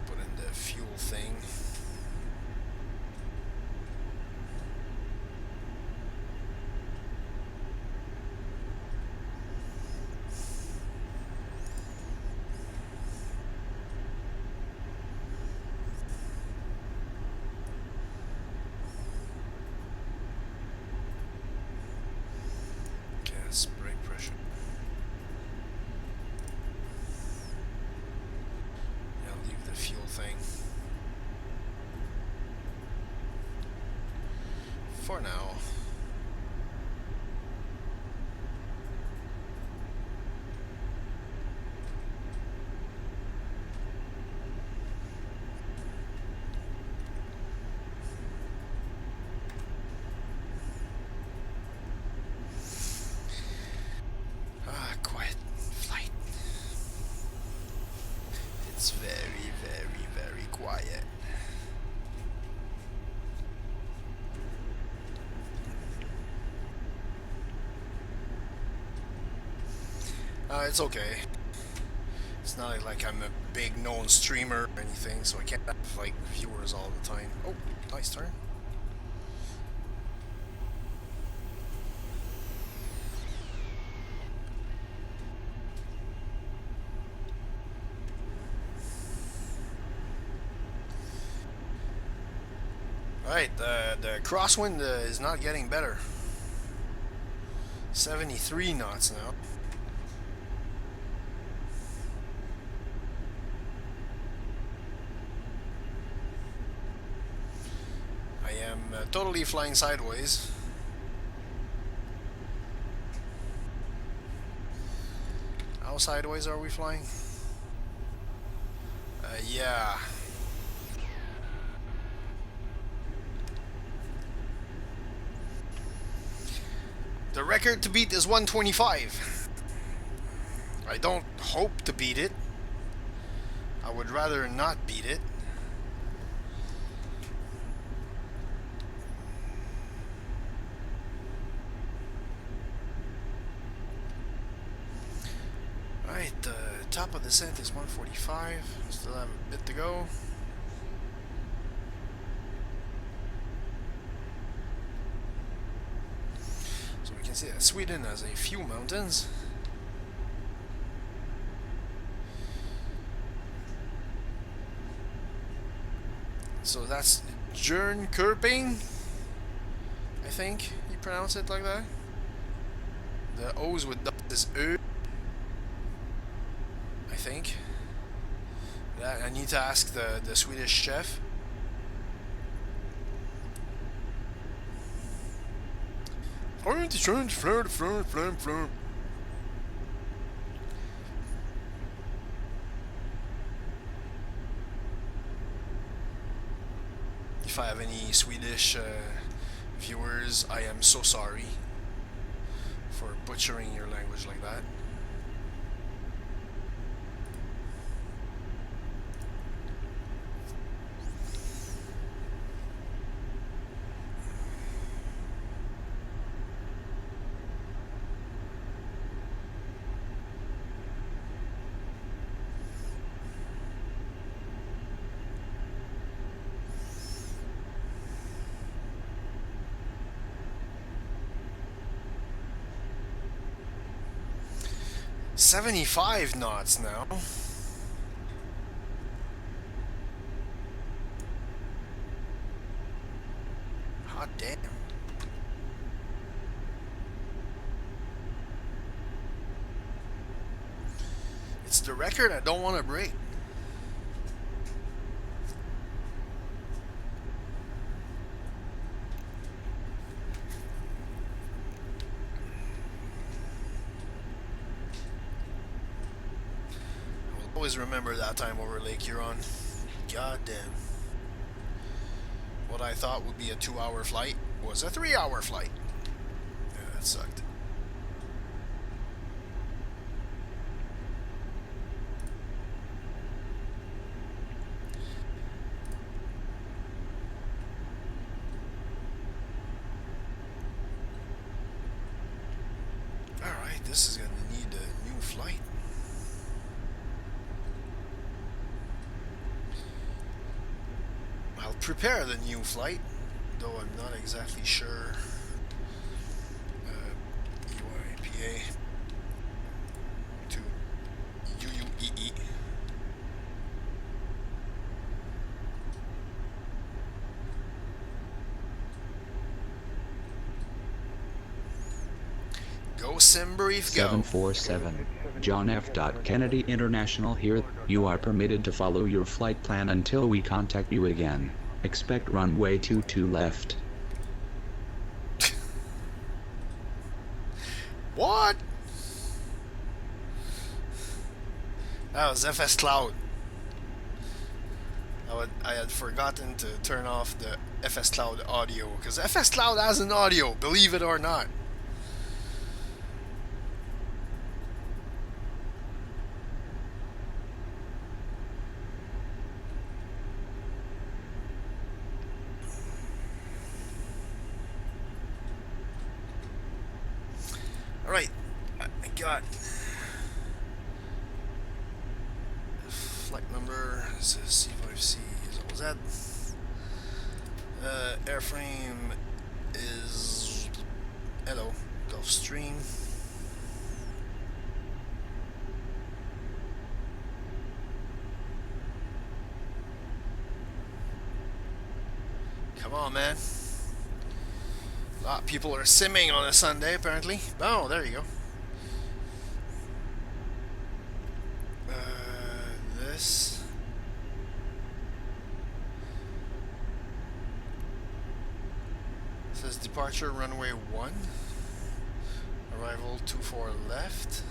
Put in the fuel thing. Gas, brake pressure. I'll leave the fuel thing for now. Quiet flight. It's very, very, very quiet. It's okay. It's not like I'm a big known streamer or anything, so I can't have like viewers all the time. Oh, nice turn. Alright, the crosswind is not getting better. 73 knots now. I am totally flying sideways. How sideways are we flying? Yeah. The record to beat is 125. I don't hope to beat it. I would rather not beat it. Alright, the top of the descent is 145. Still have a bit to go. So we can see that Sweden has a few mountains. So that's Jernköping, I think you pronounce it like that. The O's with dot is Ö, I think. That I need to ask the Swedish chef. If I have any Swedish viewers, I am so sorry for butchering your language like that. $75 knots now. Hot damn. It's the record I don't want to break. Always remember that time over Lake Huron. God damn. What I thought would be a 2-hour flight was a 3-hour flight. Yeah, that sucked. Alright, this is gonna need a new flight. I'll prepare the new flight, though I'm not exactly sure. EYPA to UUEE. Go Simbrief, go. 747. John F. Kennedy International here. You are permitted to follow your flight plan until we contact you again. Expect runway 22 left. What? That was FScloud. I had forgotten to turn off the FScloud audio, because FScloud has an audio, believe it or not. Alright, I got flight number, this is C5C, is that? Airframe is, hello, Gulfstream. Come on, man. A lot of people are simming on a Sunday, apparently. Oh, there you go. This. Says departure runway 1. Arrival 24 left.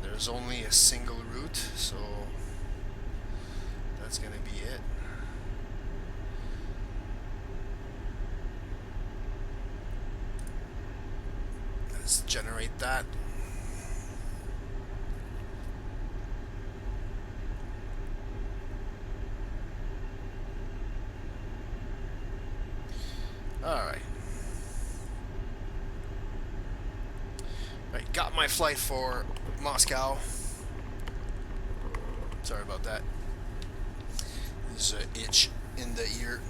There's only a single route, so that's gonna be it. Let's generate that. Alright. Right, got my flight for Moscow. Sorry about that. There's an itch in the ear.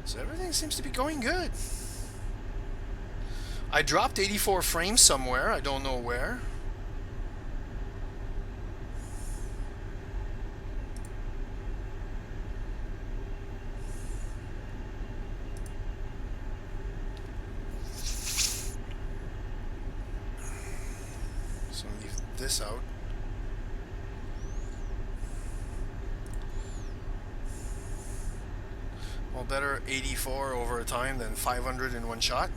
So everything seems to be going good. I dropped 84 frames somewhere, I don't know where. So leave this out. Well, better 84 over a time than 500 in one shot.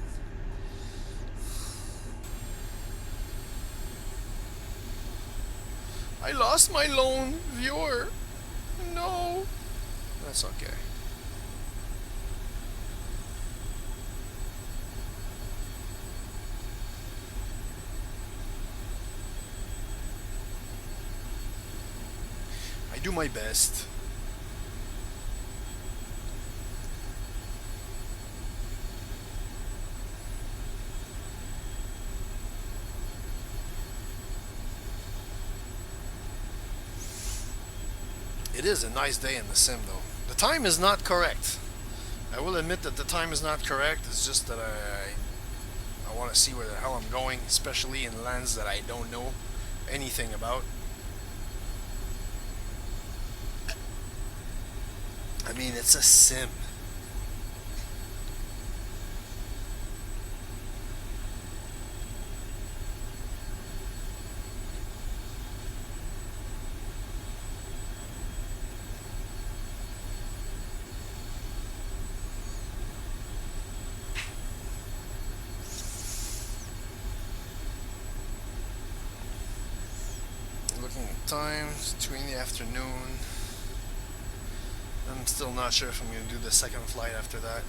I lost my lone viewer. No. That's okay. I do my best. It is a nice day in the sim, though. The time is not correct. I will admit that the time is not correct. It's just that I want to see where the hell I'm going, especially in lands that I don't know anything about. I mean, it's a sim. time, 2 in the afternoon. I'm still not sure if I'm going to do the second flight after that.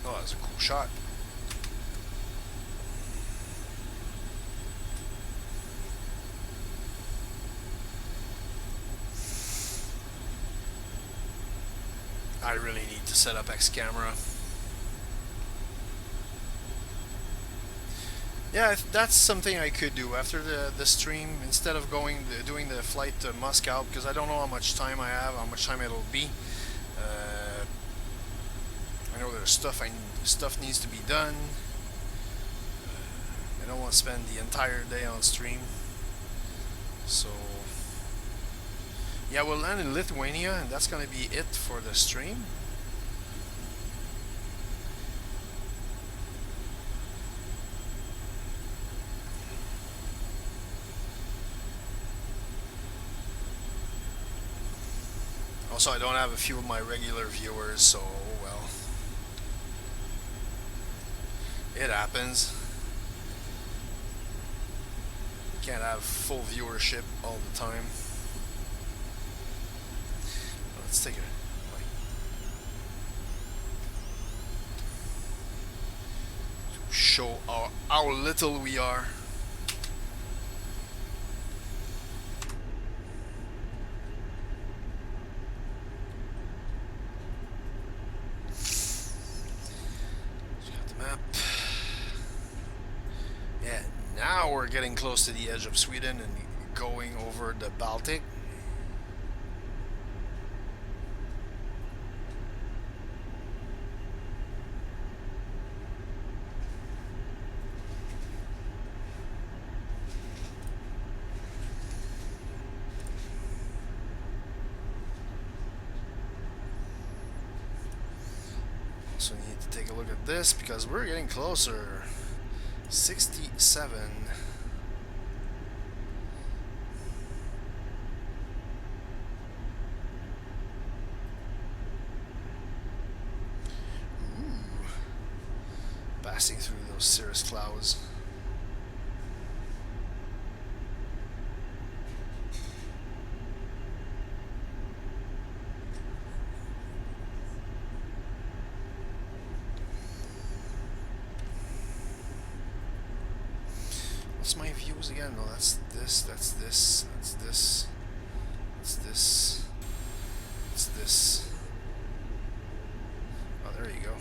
Oh, that's a cool shot. I really need to set up X camera. Yeah, that's something I could do after the stream instead of doing the flight to Moscow, because I don't know how much time I have, how much time it'll be. I know there's stuff needs to be done. I don't want to spend the entire day on stream. So yeah, we'll land in Lithuania, and that's gonna be it for the stream. Also, I don't have a few of my regular viewers, so well, it happens. Can't have full viewership all the time. Let's take it. To show how little we are. Now we're getting close to the edge of Sweden and going over the Baltic. So we need to take a look at this because we're getting closer. 67. Ooh. Passing through those cirrus clouds. What's my views again? No, that's this, that's this, that's this, that's this, that's this. Oh, there you go.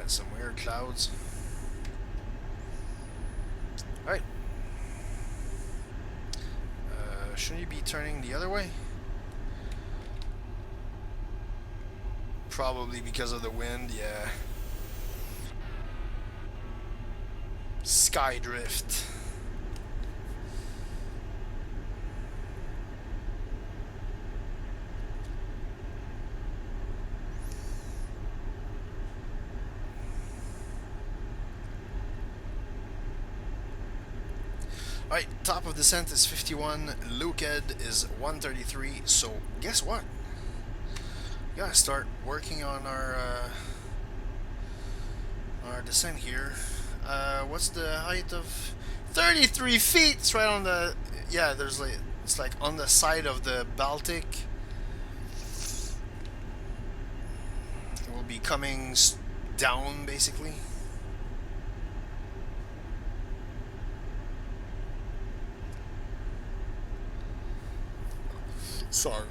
Some weird clouds. Alright. Shouldn't you be turning the other way? Probably because of the wind, yeah. Sky drift. Alright, top of descent is 51, Lookhead is 133, so guess what? We gotta start working on our descent here. What's the height of 33 feet? It's right on the, yeah, there's like, it's like on the side of the Baltic. will be coming down basically. Sorry.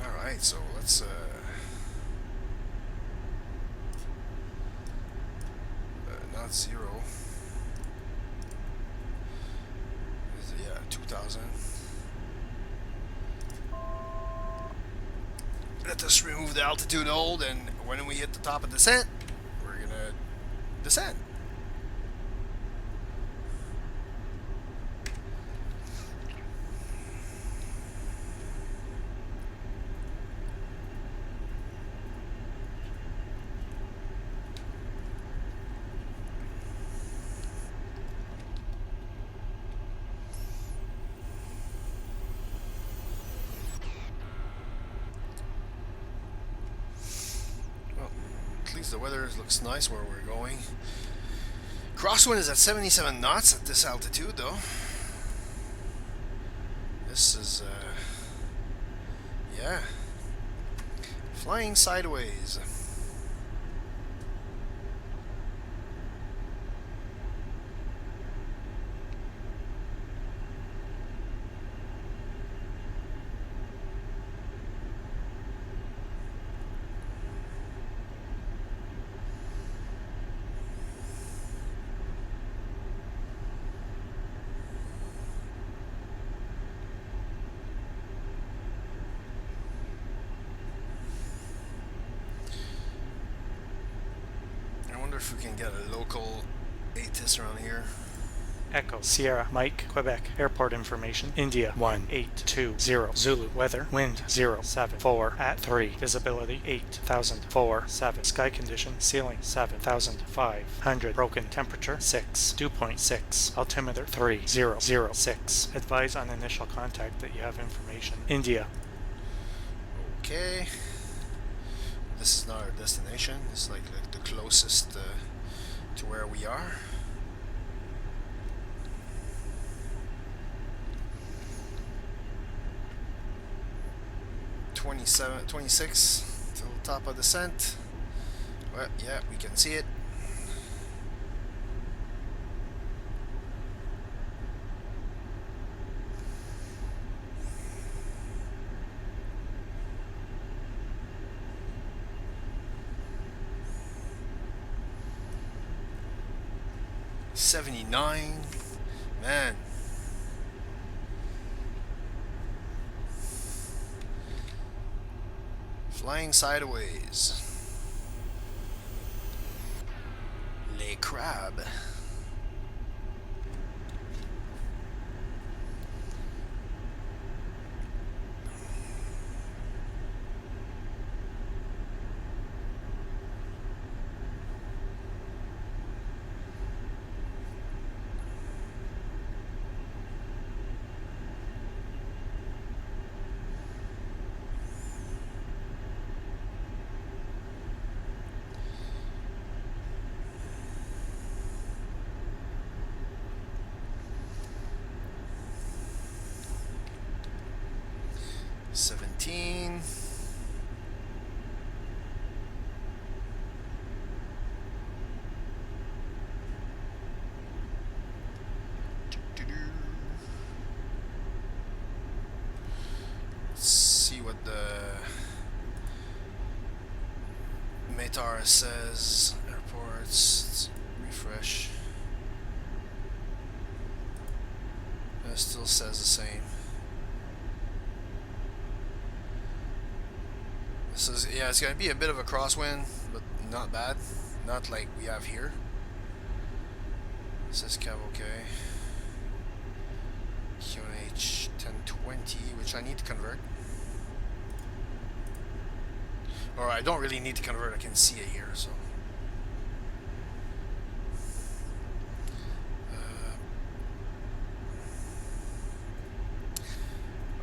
Alright, so let's not 0. Yeah, 2000. Let us remove the altitude hold, and when we hit the top of descent, we're gonna descend. Well, at least the weather looks nice where we're going. Crosswind is at 77 knots at this altitude, though. This is, yeah, flying sideways. I wonder if we can get a local ATIS around here. Echo Sierra Mike Quebec Airport information India 1820 Zulu weather wind 074 at 3 visibility 8047 sky condition ceiling 7500 broken temperature 6 dew point 6 altimeter 3006 advise on initial contact that you have information India. Okay. This is not our destination. This is like the closest to where we are. 26 to the top of descent. Well, yeah, we can see it. $79, man. Flying sideways. Les crabes. $17. Let's see what the METAR says. Airports. Let's refresh. It still says the same. This is, yeah, it's gonna be a bit of a crosswind, but not bad. Not like we have here. This is Cav okay. QNH 1020, which I need to convert. Or I don't really need to convert, I can see it here, so.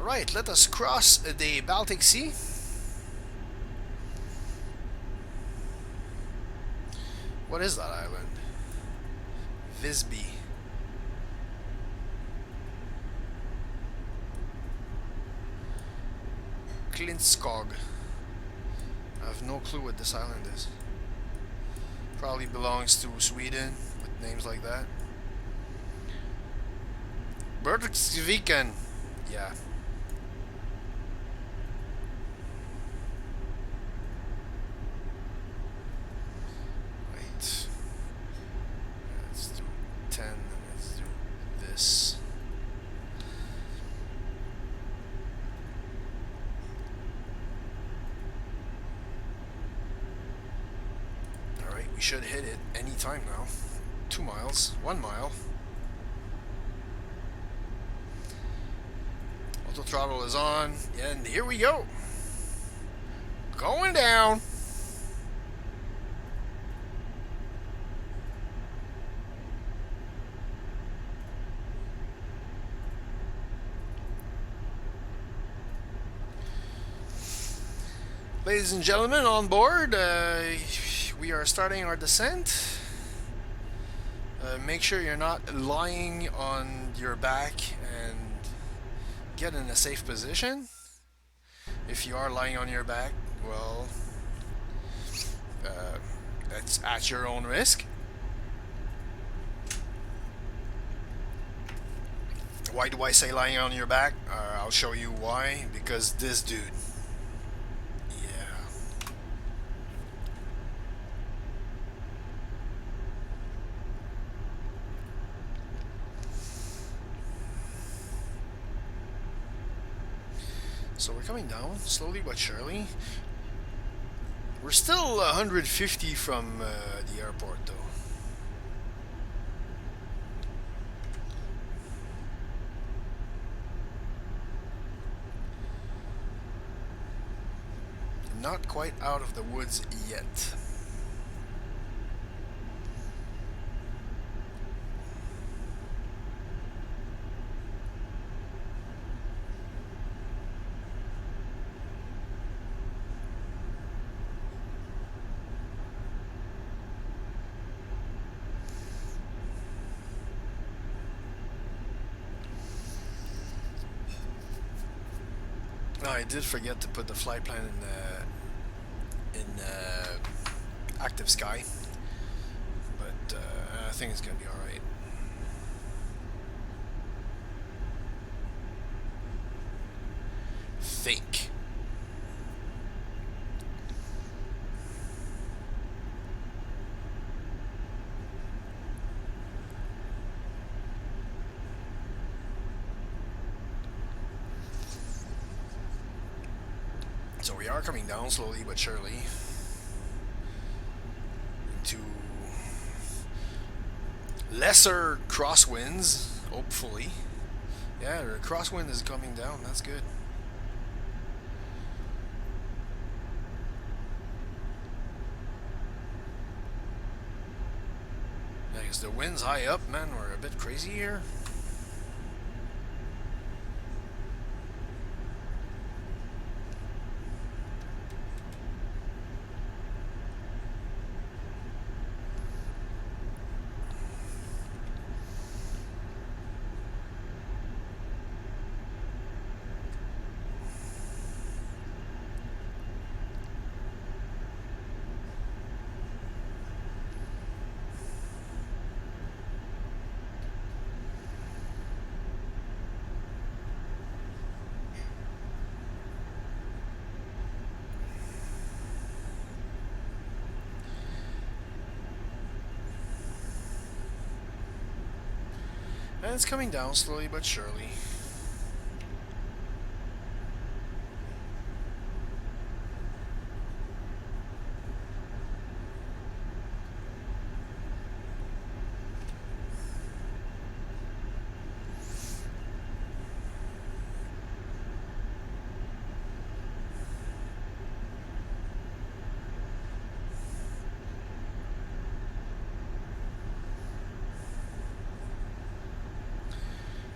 Alright, let us cross the Baltic Sea. What is that island? Visby. Klintskog. I have no clue what this island is. Probably belongs to Sweden with names like that. Bergen. Yeah. Wait. Let's do 10 and let's do this. Alright, we should hit it any time now. 2 miles, 1 mile. Auto throttle is on, and here we go. Going down. Ladies and gentlemen, on board, we are starting our descent. Make sure you're not lying on your back and get in a safe position. If you are lying on your back, well, that's at your own risk. Why do I say lying on your back? I'll show you why. Because this dude. Yeah. So we're coming down slowly but surely. We're still 150 from the airport though. Not quite out of the woods yet. I did forget to put the flight plan in active sky, but I think it's gonna be all right. Think. So we are coming down slowly but surely into lesser crosswinds, hopefully. Yeah, the crosswind is coming down, that's good. Yeah, because the wind's high up, man, we're a bit crazy here. And it's coming down slowly but surely.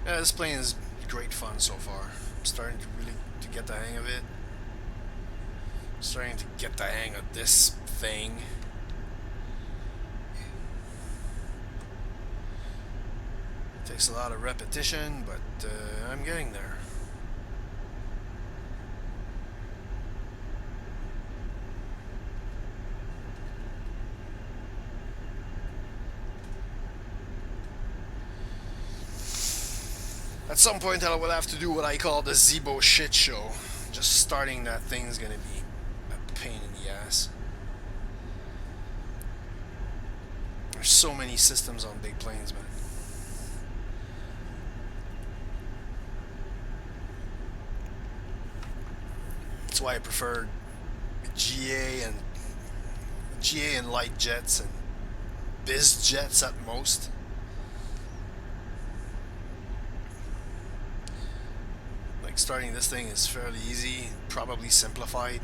Yeah, this plane is great fun so far. I'm starting to really get the hang of it. Starting to get the hang of this thing. Takes a lot of repetition, but I'm getting there. At some point I will have to do what I call the Zibo shit show. Just starting that thing's gonna be a pain in the ass. There's so many systems on big planes, man. That's why I prefer GA and light jets and biz jets at most. Like starting this thing is fairly easy, probably simplified.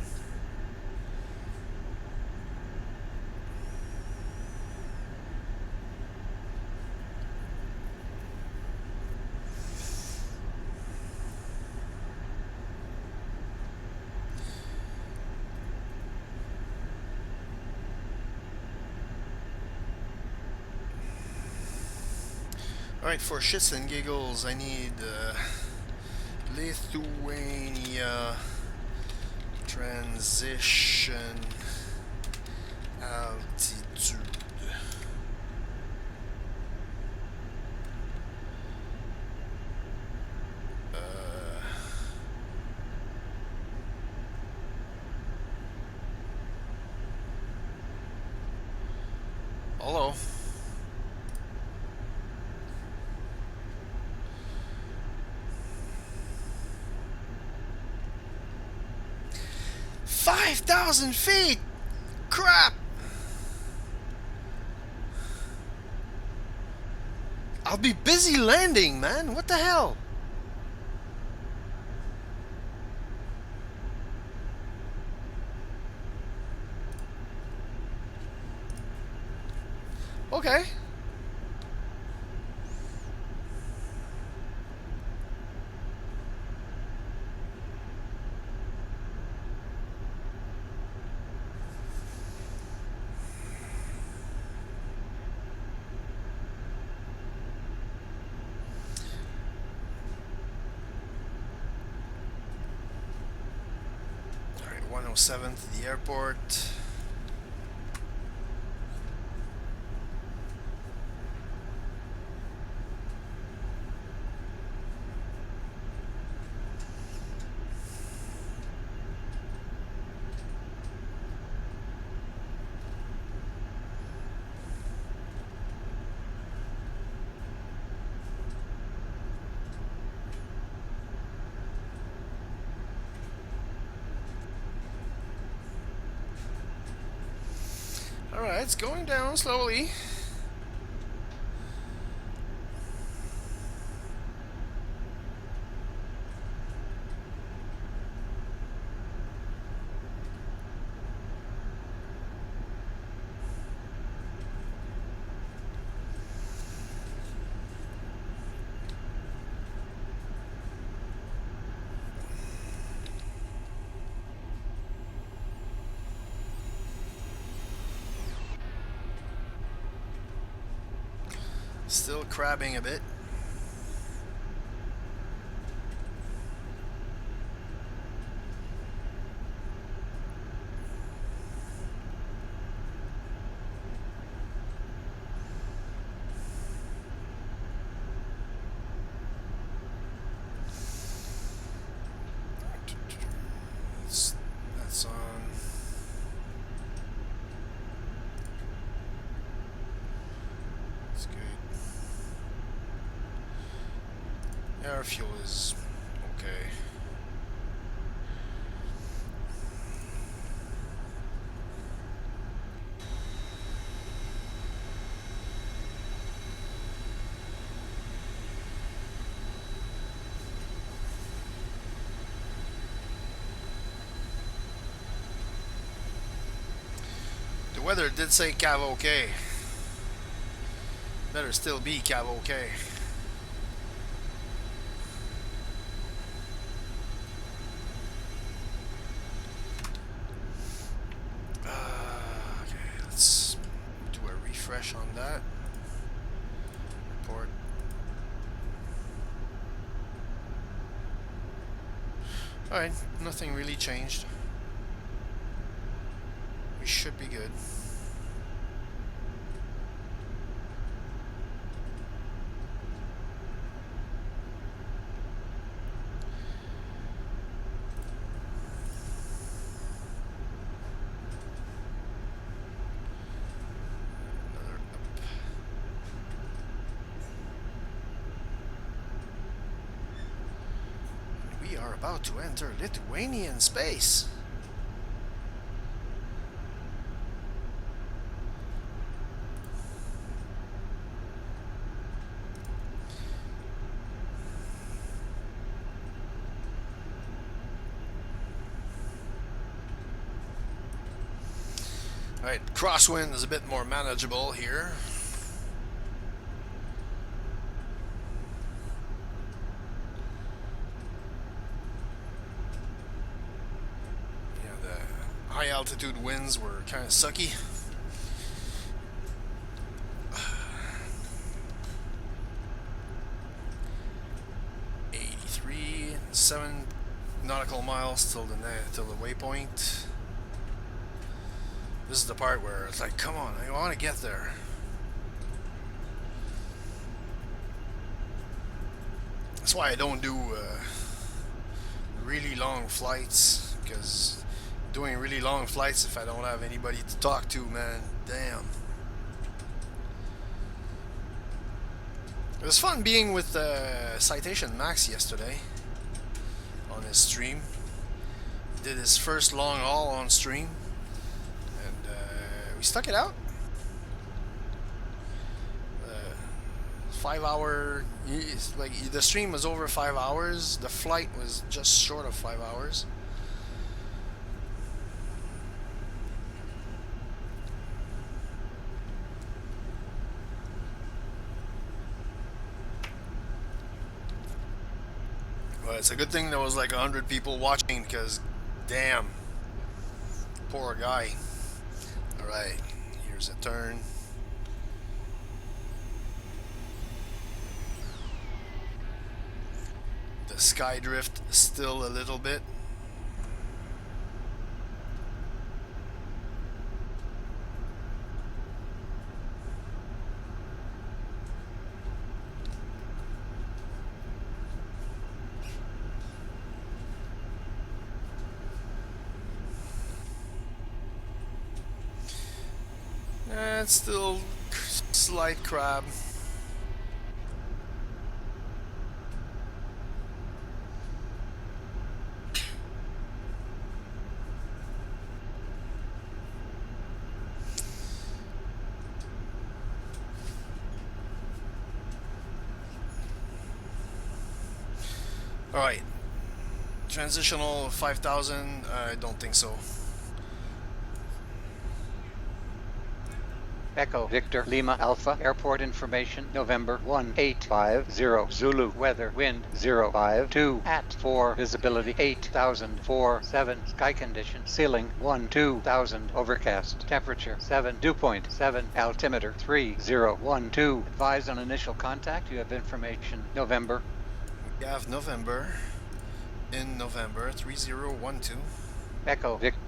Alright, for shits and giggles, I need Lithuania transition altitude. Hello. $5,000 feet! Crap! I'll be busy landing, man. What the hell? Okay. Alright, 107 to the airport. Alright, it's going down slowly. Still crabbing a bit. That's on. That's good. Air fuel is okay. The weather did say cav okay. Better still be cav okay. Okay, let's do a refresh on that. Report. Alright, nothing really changed. We should be good. Another up. We are about to enter Lithuanian space. Alright, crosswind is a bit more manageable here. Yeah, the high altitude winds were kind of sucky. Seven nautical miles till the waypoint. This is the part where it's like, come on, I want to get there. That's why I don't do really long flights, because doing really long flights, if I don't have anybody to talk to, man, damn. It was fun being with Citation Max yesterday on his stream. He did his first long haul on stream, and we stuck it out. 5 hour, like the stream was over 5 hours. The flight was just short of 5 hours. But it's a good thing there was like 100 people watching, because damn, poor guy. Alright, here's a turn. The sky drift still a little bit. It's still slight crab. Alright. Transitional 5,000, I don't think so. Echo Victor Lima Alpha Airport Information November 1850 Zulu Weather Wind 052 at 4 Visibility 8047 Sky Condition Ceiling 2000 Overcast Temperature 7 Dew point 7 Altimeter 3012 Advise on initial contact. You have information November. We have November. In November 3012. Echo Victor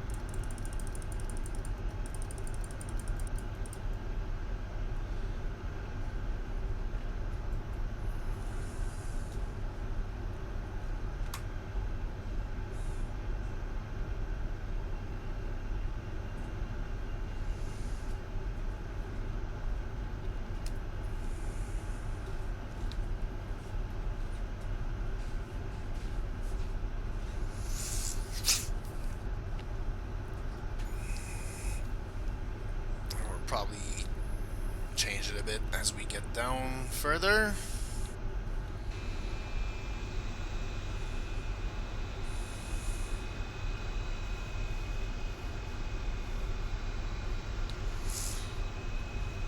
Probably change it a bit as we get down further.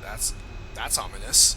That's ominous.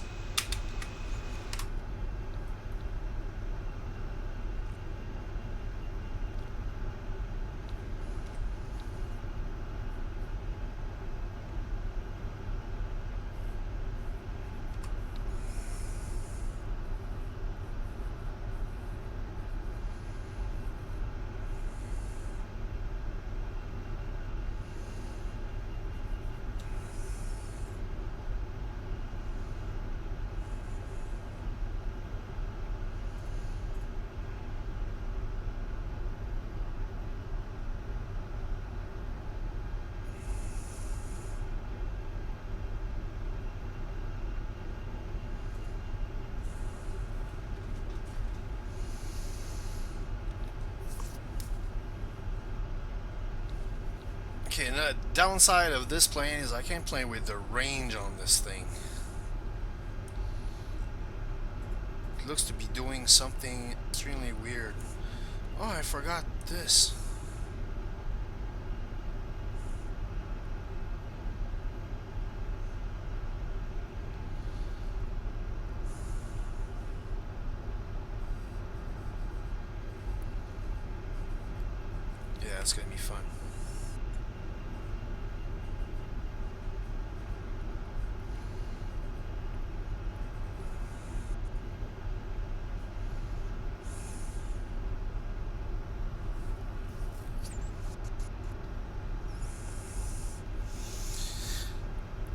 Okay, the downside of this plane is I can't play with the range on this thing. It looks to be doing something extremely weird. Oh, I forgot this. Yeah, it's gonna be fun.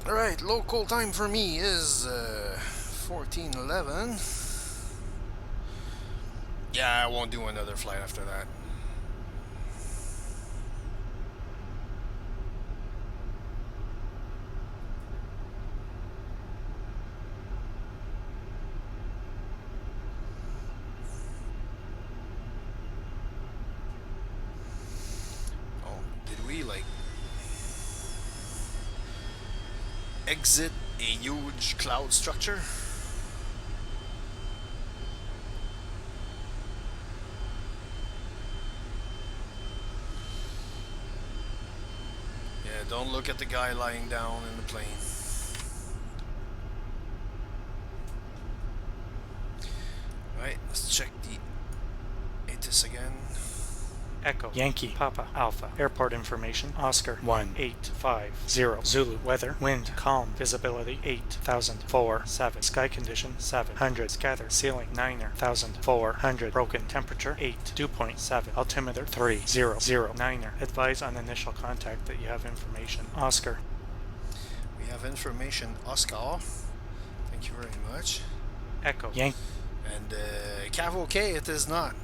Alright, local time for me is 14:11. Yeah, I won't do another flight after that. Oh, did we like exit a huge cloud structure? Yeah, don't look at the guy lying down in the plane. Right, let's check the ATIS again. Echo Yankee Papa Alpha Airport information Oscar 1850 Zulu weather wind calm visibility 8047 sky condition 700 scatter ceiling 9400 broken temperature 8 dew point 7 altimeter 3009 advise on initial contact that you have information Oscar. We have information, Oscar. Thank you very much. Echo Yankee And Cav OK, it is not.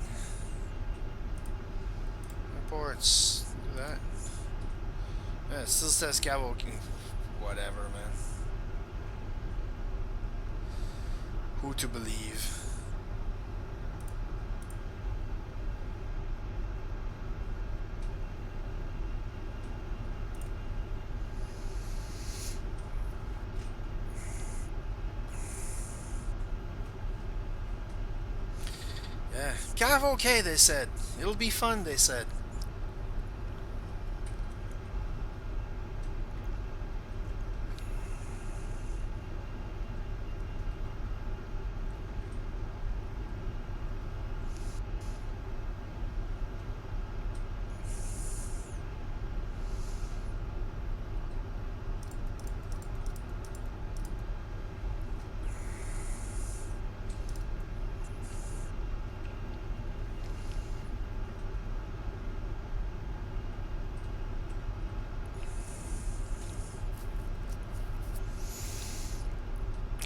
Reports, do that. Yeah, it still says Cav OK. Whatever, man. Who to believe? Yeah, Cav OK, they said. It'll be fun, they said.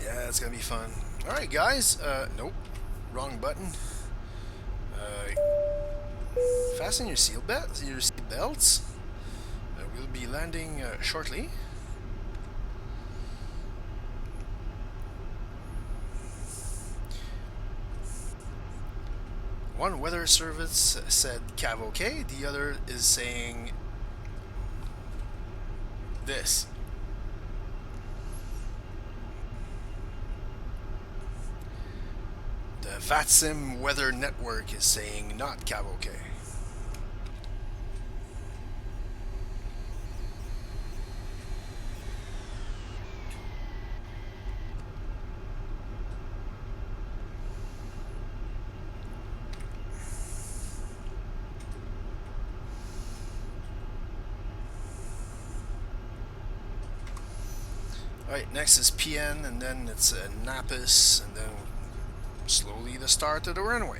Yeah, it's gonna be fun. Alright, guys. Nope. Wrong button. Fasten your seat belts. We'll be landing shortly. One weather service said Cav OK, the other is saying this. The VATSIM weather network is saying not Cav OK. Alright, next is PN, and then it's Napis, and then slowly the start of the runway.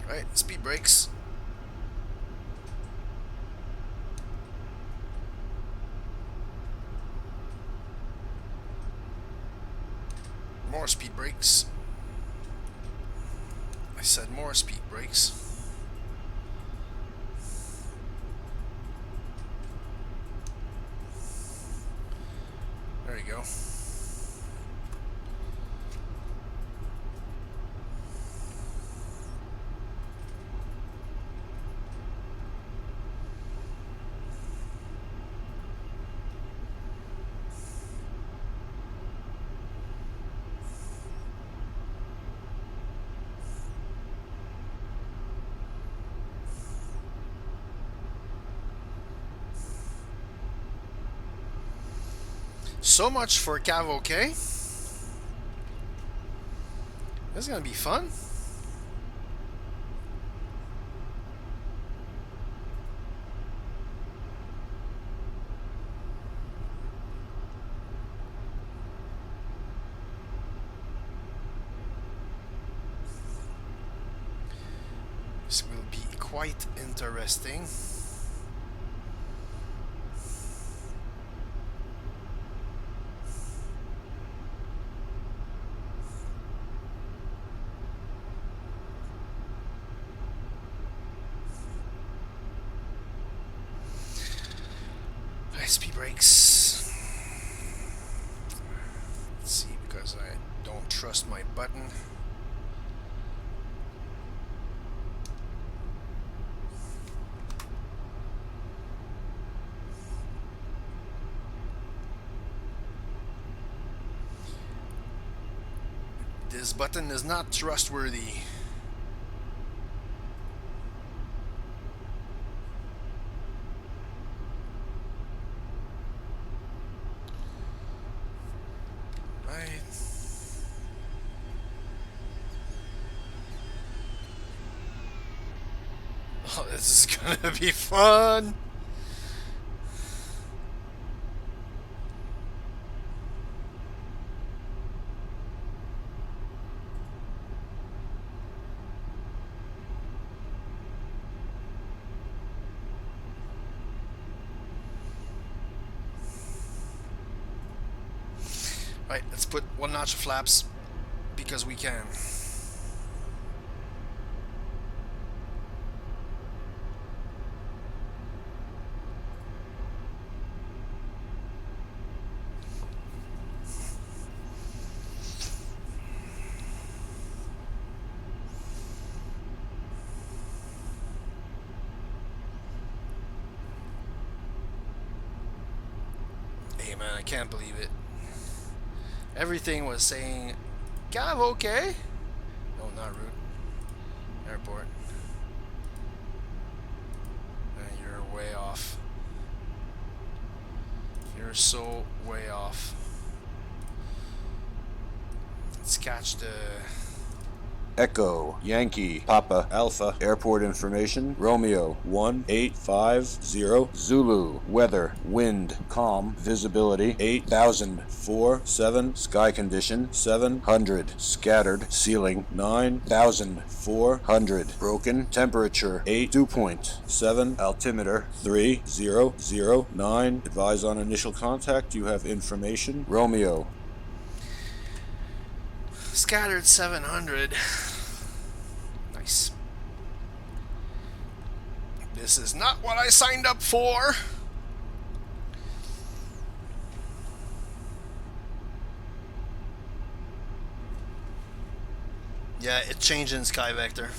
Right, speed brakes. More speed brakes. I said more speed brakes. There you go. So much for Cav OK. This is gonna be fun. This will be quite interesting. SP brakes. Let's see, because I don't trust my button. This button is not trustworthy. Right. Oh, this is gonna be fun. Right, let's put one notch of flaps because we can. Hey man, I can't believe it. Everything was saying, Cav OK. No, not route. Airport. And you're way off. You're so way off. Let's catch the... Echo, Yankee, Papa, Alpha, airport information, Romeo, 1850, Zulu, weather, wind, calm, visibility, 8,000, 7, sky condition, 700, scattered, ceiling, 9,400, broken, temperature, 8, dew point, 7, altimeter, 3009, advise on initial contact, you have information, Romeo. Scattered 700. Nice. This is not what I signed up for. Yeah, it changed in Sky Vector.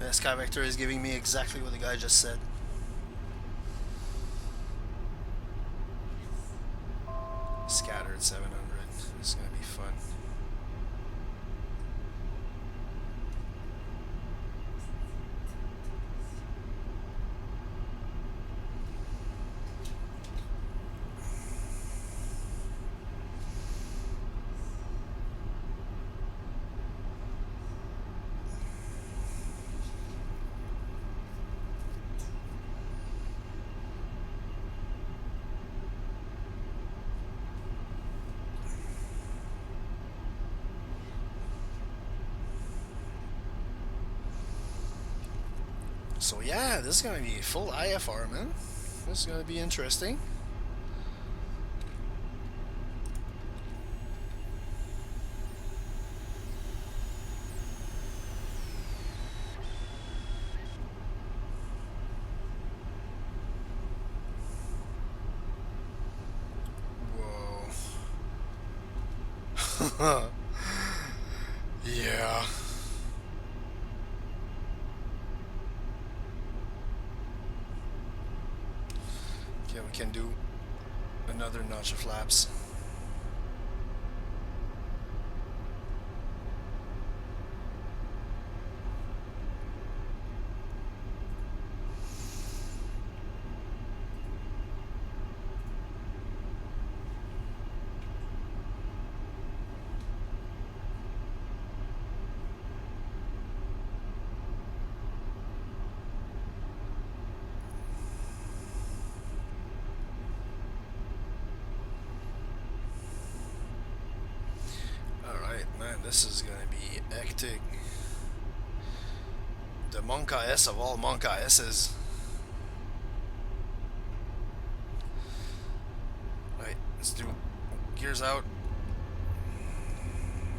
Yeah, Sky Vector is giving me exactly what the guy just said. Scattered 700. This is gonna be fun. So yeah, this is gonna be full IFR, man. This is gonna be interesting. Yeah. Okay, we can do another notch of flaps. Alright, man, this is gonna be hectic. The Monka S of all Monka S's. Right, let's do gears out,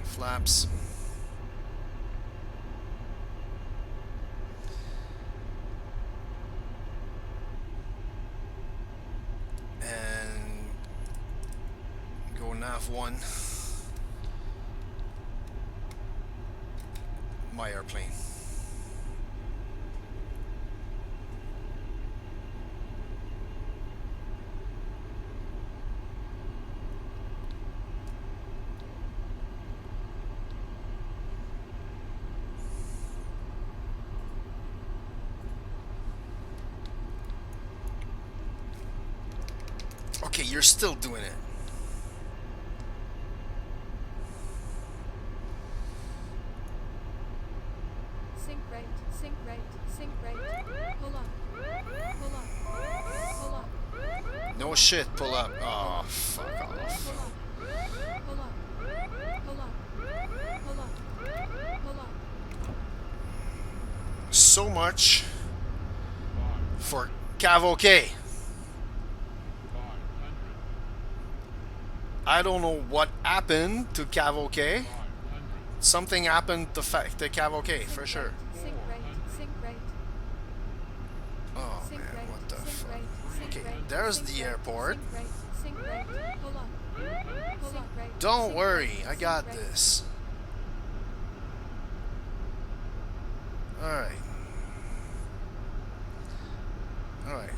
flaps. And go nav 1. My airplane. Okay, you're still doing it. Sync right, sync right, sync right. Pull up. Pull up. Pull up. No shit, pull up. Oh, fuck off. Pull up. Pull up. Pull up. Pull up. Pull up. So much for Cav. I don't know what happened to Cav. Something happened to Cav for sure. Sync right, sync right. Oh Sync man, right, what the sync fuck? right, sync Okay, right, there's sync the right, airport. Sync right, sync right. Pull up. Pull up. Right. Don't Sync worry, right, I sync got right. this. Alright. Alright.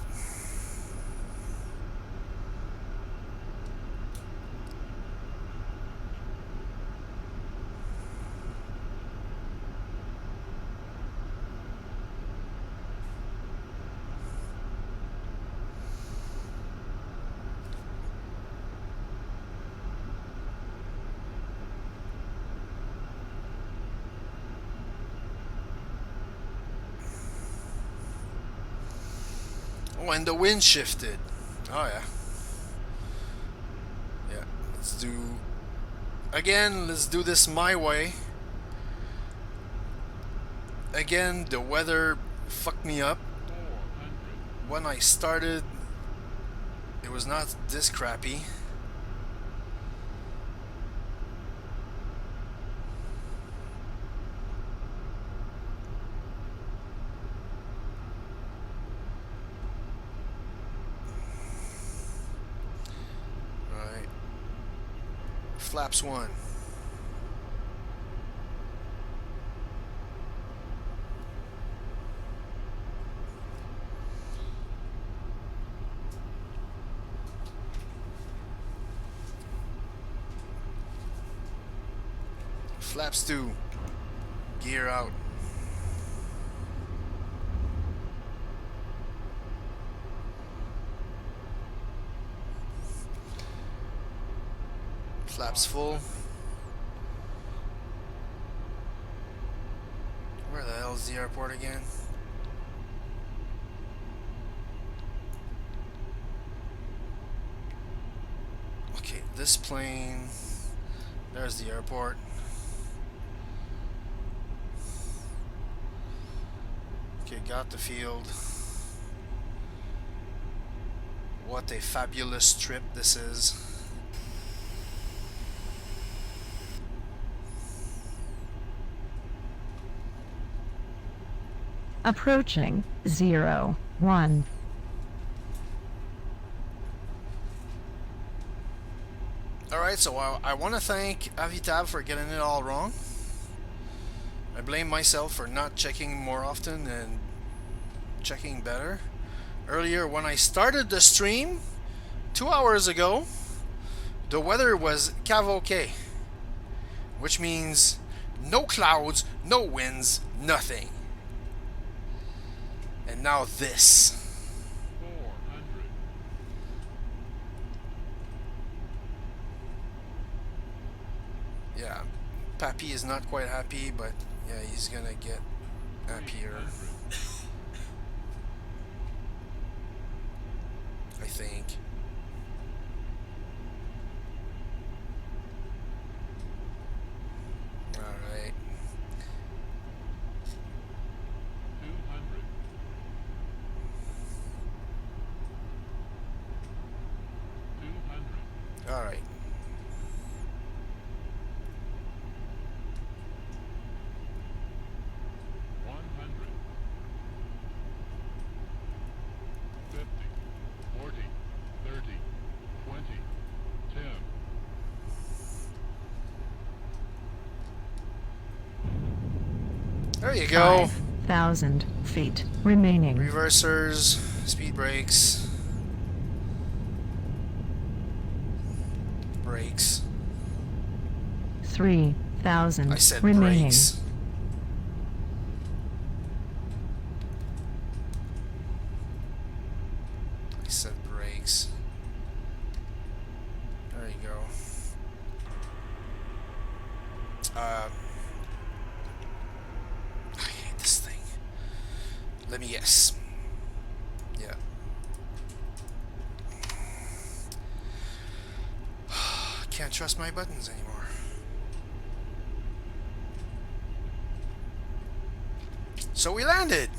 Oh, and the wind shifted. Oh yeah. Yeah, let's do... Again, let's do this my way. Again, the weather fucked me up. When I started, it was not this crappy. Alright. Flaps 1. Flaps 2. Gear out. Flaps full. Where the hell is the airport again? Okay, this plane. There's the airport. Okay, got the field. What a fabulous trip this is. Approaching 0, 1. Alright, Alright, so I want to thank Avitab for getting it all wrong. I blame myself for not checking more often and checking better. Earlier when I started the stream 2 hours ago, the weather was cavoke, which means no clouds, no winds, nothing. And now this. 400. Yeah, Pappy is not quite happy, but yeah, he's gonna get happier. I think. Alright. 200. 200. Alright. 100. 50. 40. 30. 20. 10. There you go. 5,000 feet remaining. Reversers, speed brakes, brakes. 3,000 I said remaining. brakes. I said brakes. There you go. I hate this thing. Let me guess. Yeah. Can't trust my buttons anymore. So we landed.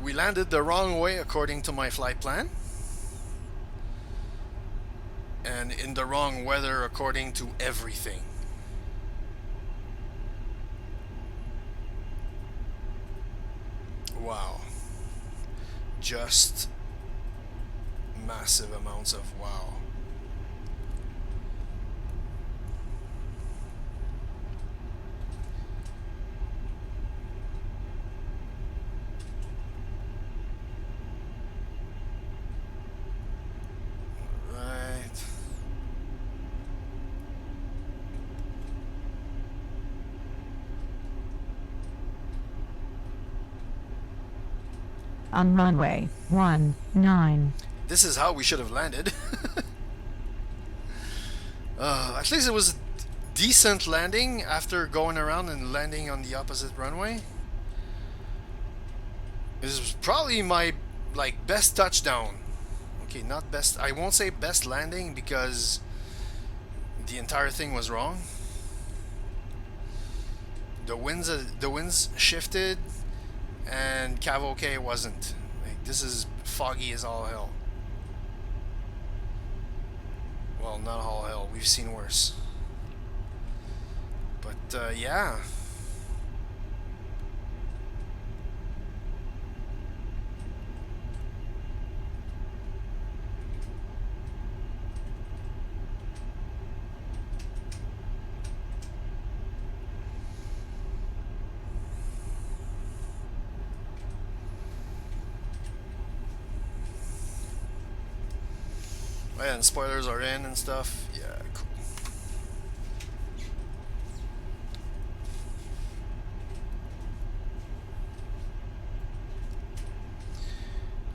We landed the wrong way according to my flight plan. And in the wrong weather according to everything. Wow. Just massive amounts of wow. Right. On runway 19. This is how we should have landed. At least it was a decent landing after going around and landing on the opposite runway. This was probably my best touchdown. Okay, not best. I won't say best landing because the entire thing was wrong. The winds shifted, and Cavoke wasn't. This is foggy as all hell. Well, not all hell. We've seen worse. But yeah. Oh, yeah, and spoilers are in and stuff. Yeah, cool.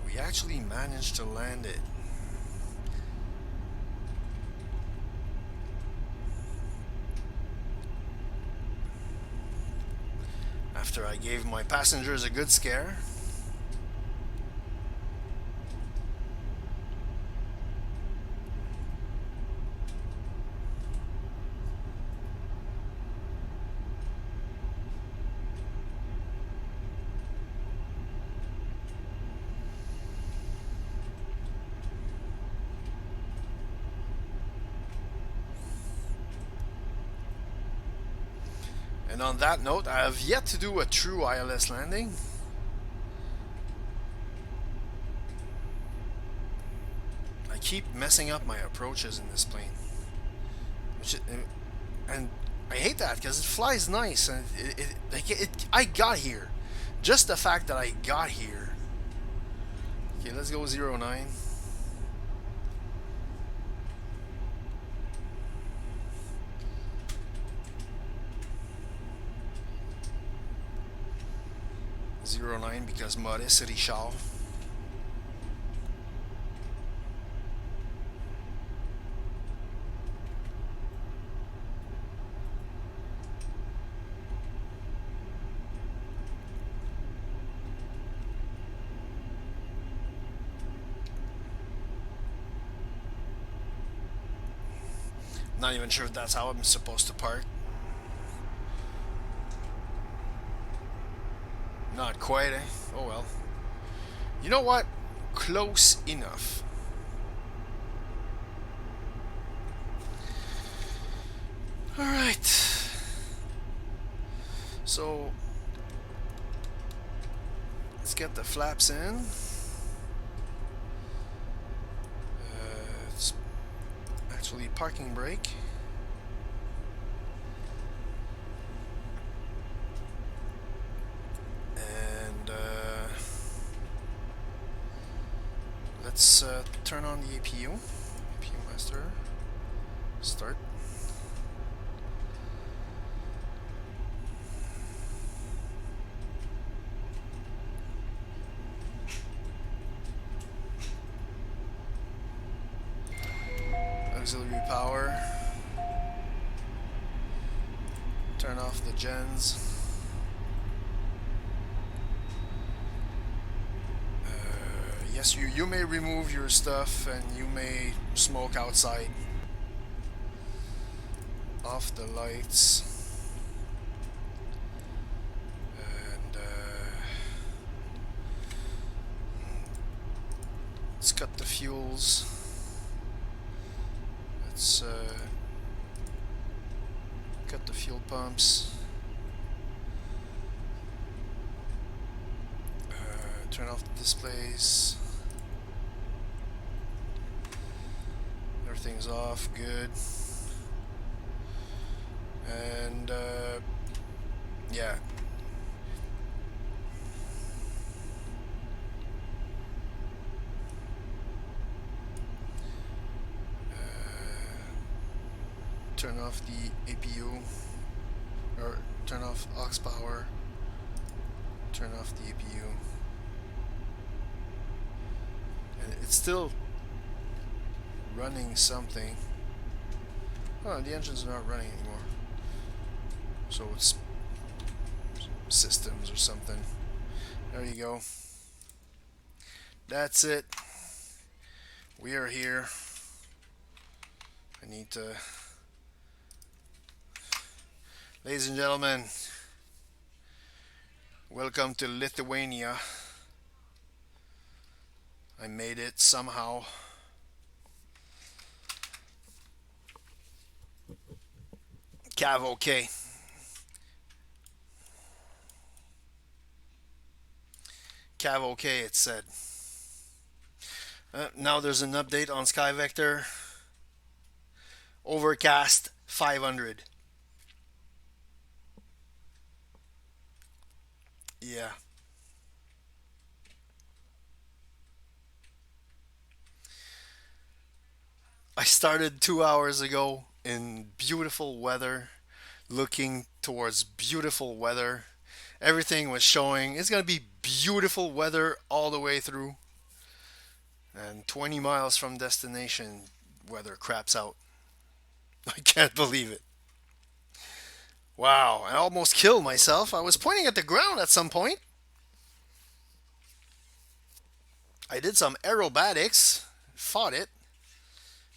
We actually managed to land it. After I gave my passengers a good scare. And on that note, I have yet to do a true ILS landing. keep messing up my approaches in this plane. And I hate that because it flies nice and I got here. Just the fact that I got here. Okay, let's go 09. Because Maurice Richard. Not even sure if that's how I'm supposed to park. Not quite, eh? Oh well. You know what? Close enough. Alright. So, let's get the flaps in. It's actually parking brake. Let's turn on the APU. APU master. Start. Auxiliary power. Turn off the gens. Yes, you may remove your stuff and you may smoke outside. Off the lights. And let's cut the fuels. Let's cut the fuel pumps. Turn off the displays. Everything's off, good. And yeah. Turn off the APU, or turn off aux power. Turn off the APU. And it's still running something. Oh, the engine's not running anymore. So it's systems or something. There you go. That's it. We are here. I need to... Ladies and gentlemen, welcome to Lithuania. I made it somehow. Cav OK. Cav OK, it said. Now there's an update on SkyVector. Overcast 500. Yeah. I started 2 hours ago in beautiful weather, looking towards beautiful weather. Everything was showing it's going to be beautiful weather all the way through. And 20 miles from destination, weather craps out. I can't believe it. Wow, I almost killed myself. I was pointing at the ground at some point. I did some aerobatics, fought it,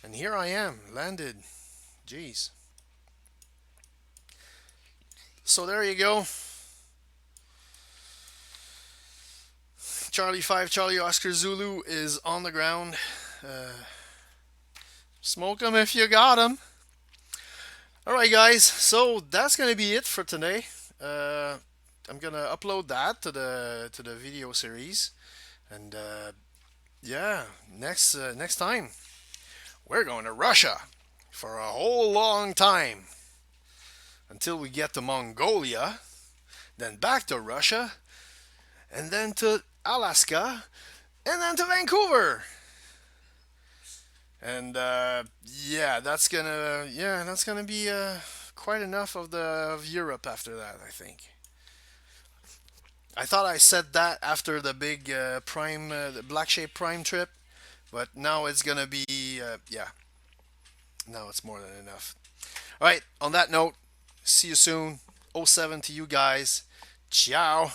and here I am, landed. Jeez. So there you go. Charlie 5, Charlie Oscar Zulu is on the ground. Smoke them if you got them. Alright guys, so that's gonna be it for today. I'm gonna upload that to the video series, and yeah, next time. we're going to Russia for a whole long time until we get to Mongolia, then back to Russia, and then to Alaska, and then to Vancouver. And that's gonna be quite enough of Europe after that, I think. I thought I said that after the big the Black Shape Prime trip, but now it's gonna be now it's more than enough. All right. On that note, see you soon. 07 to you guys. Ciao.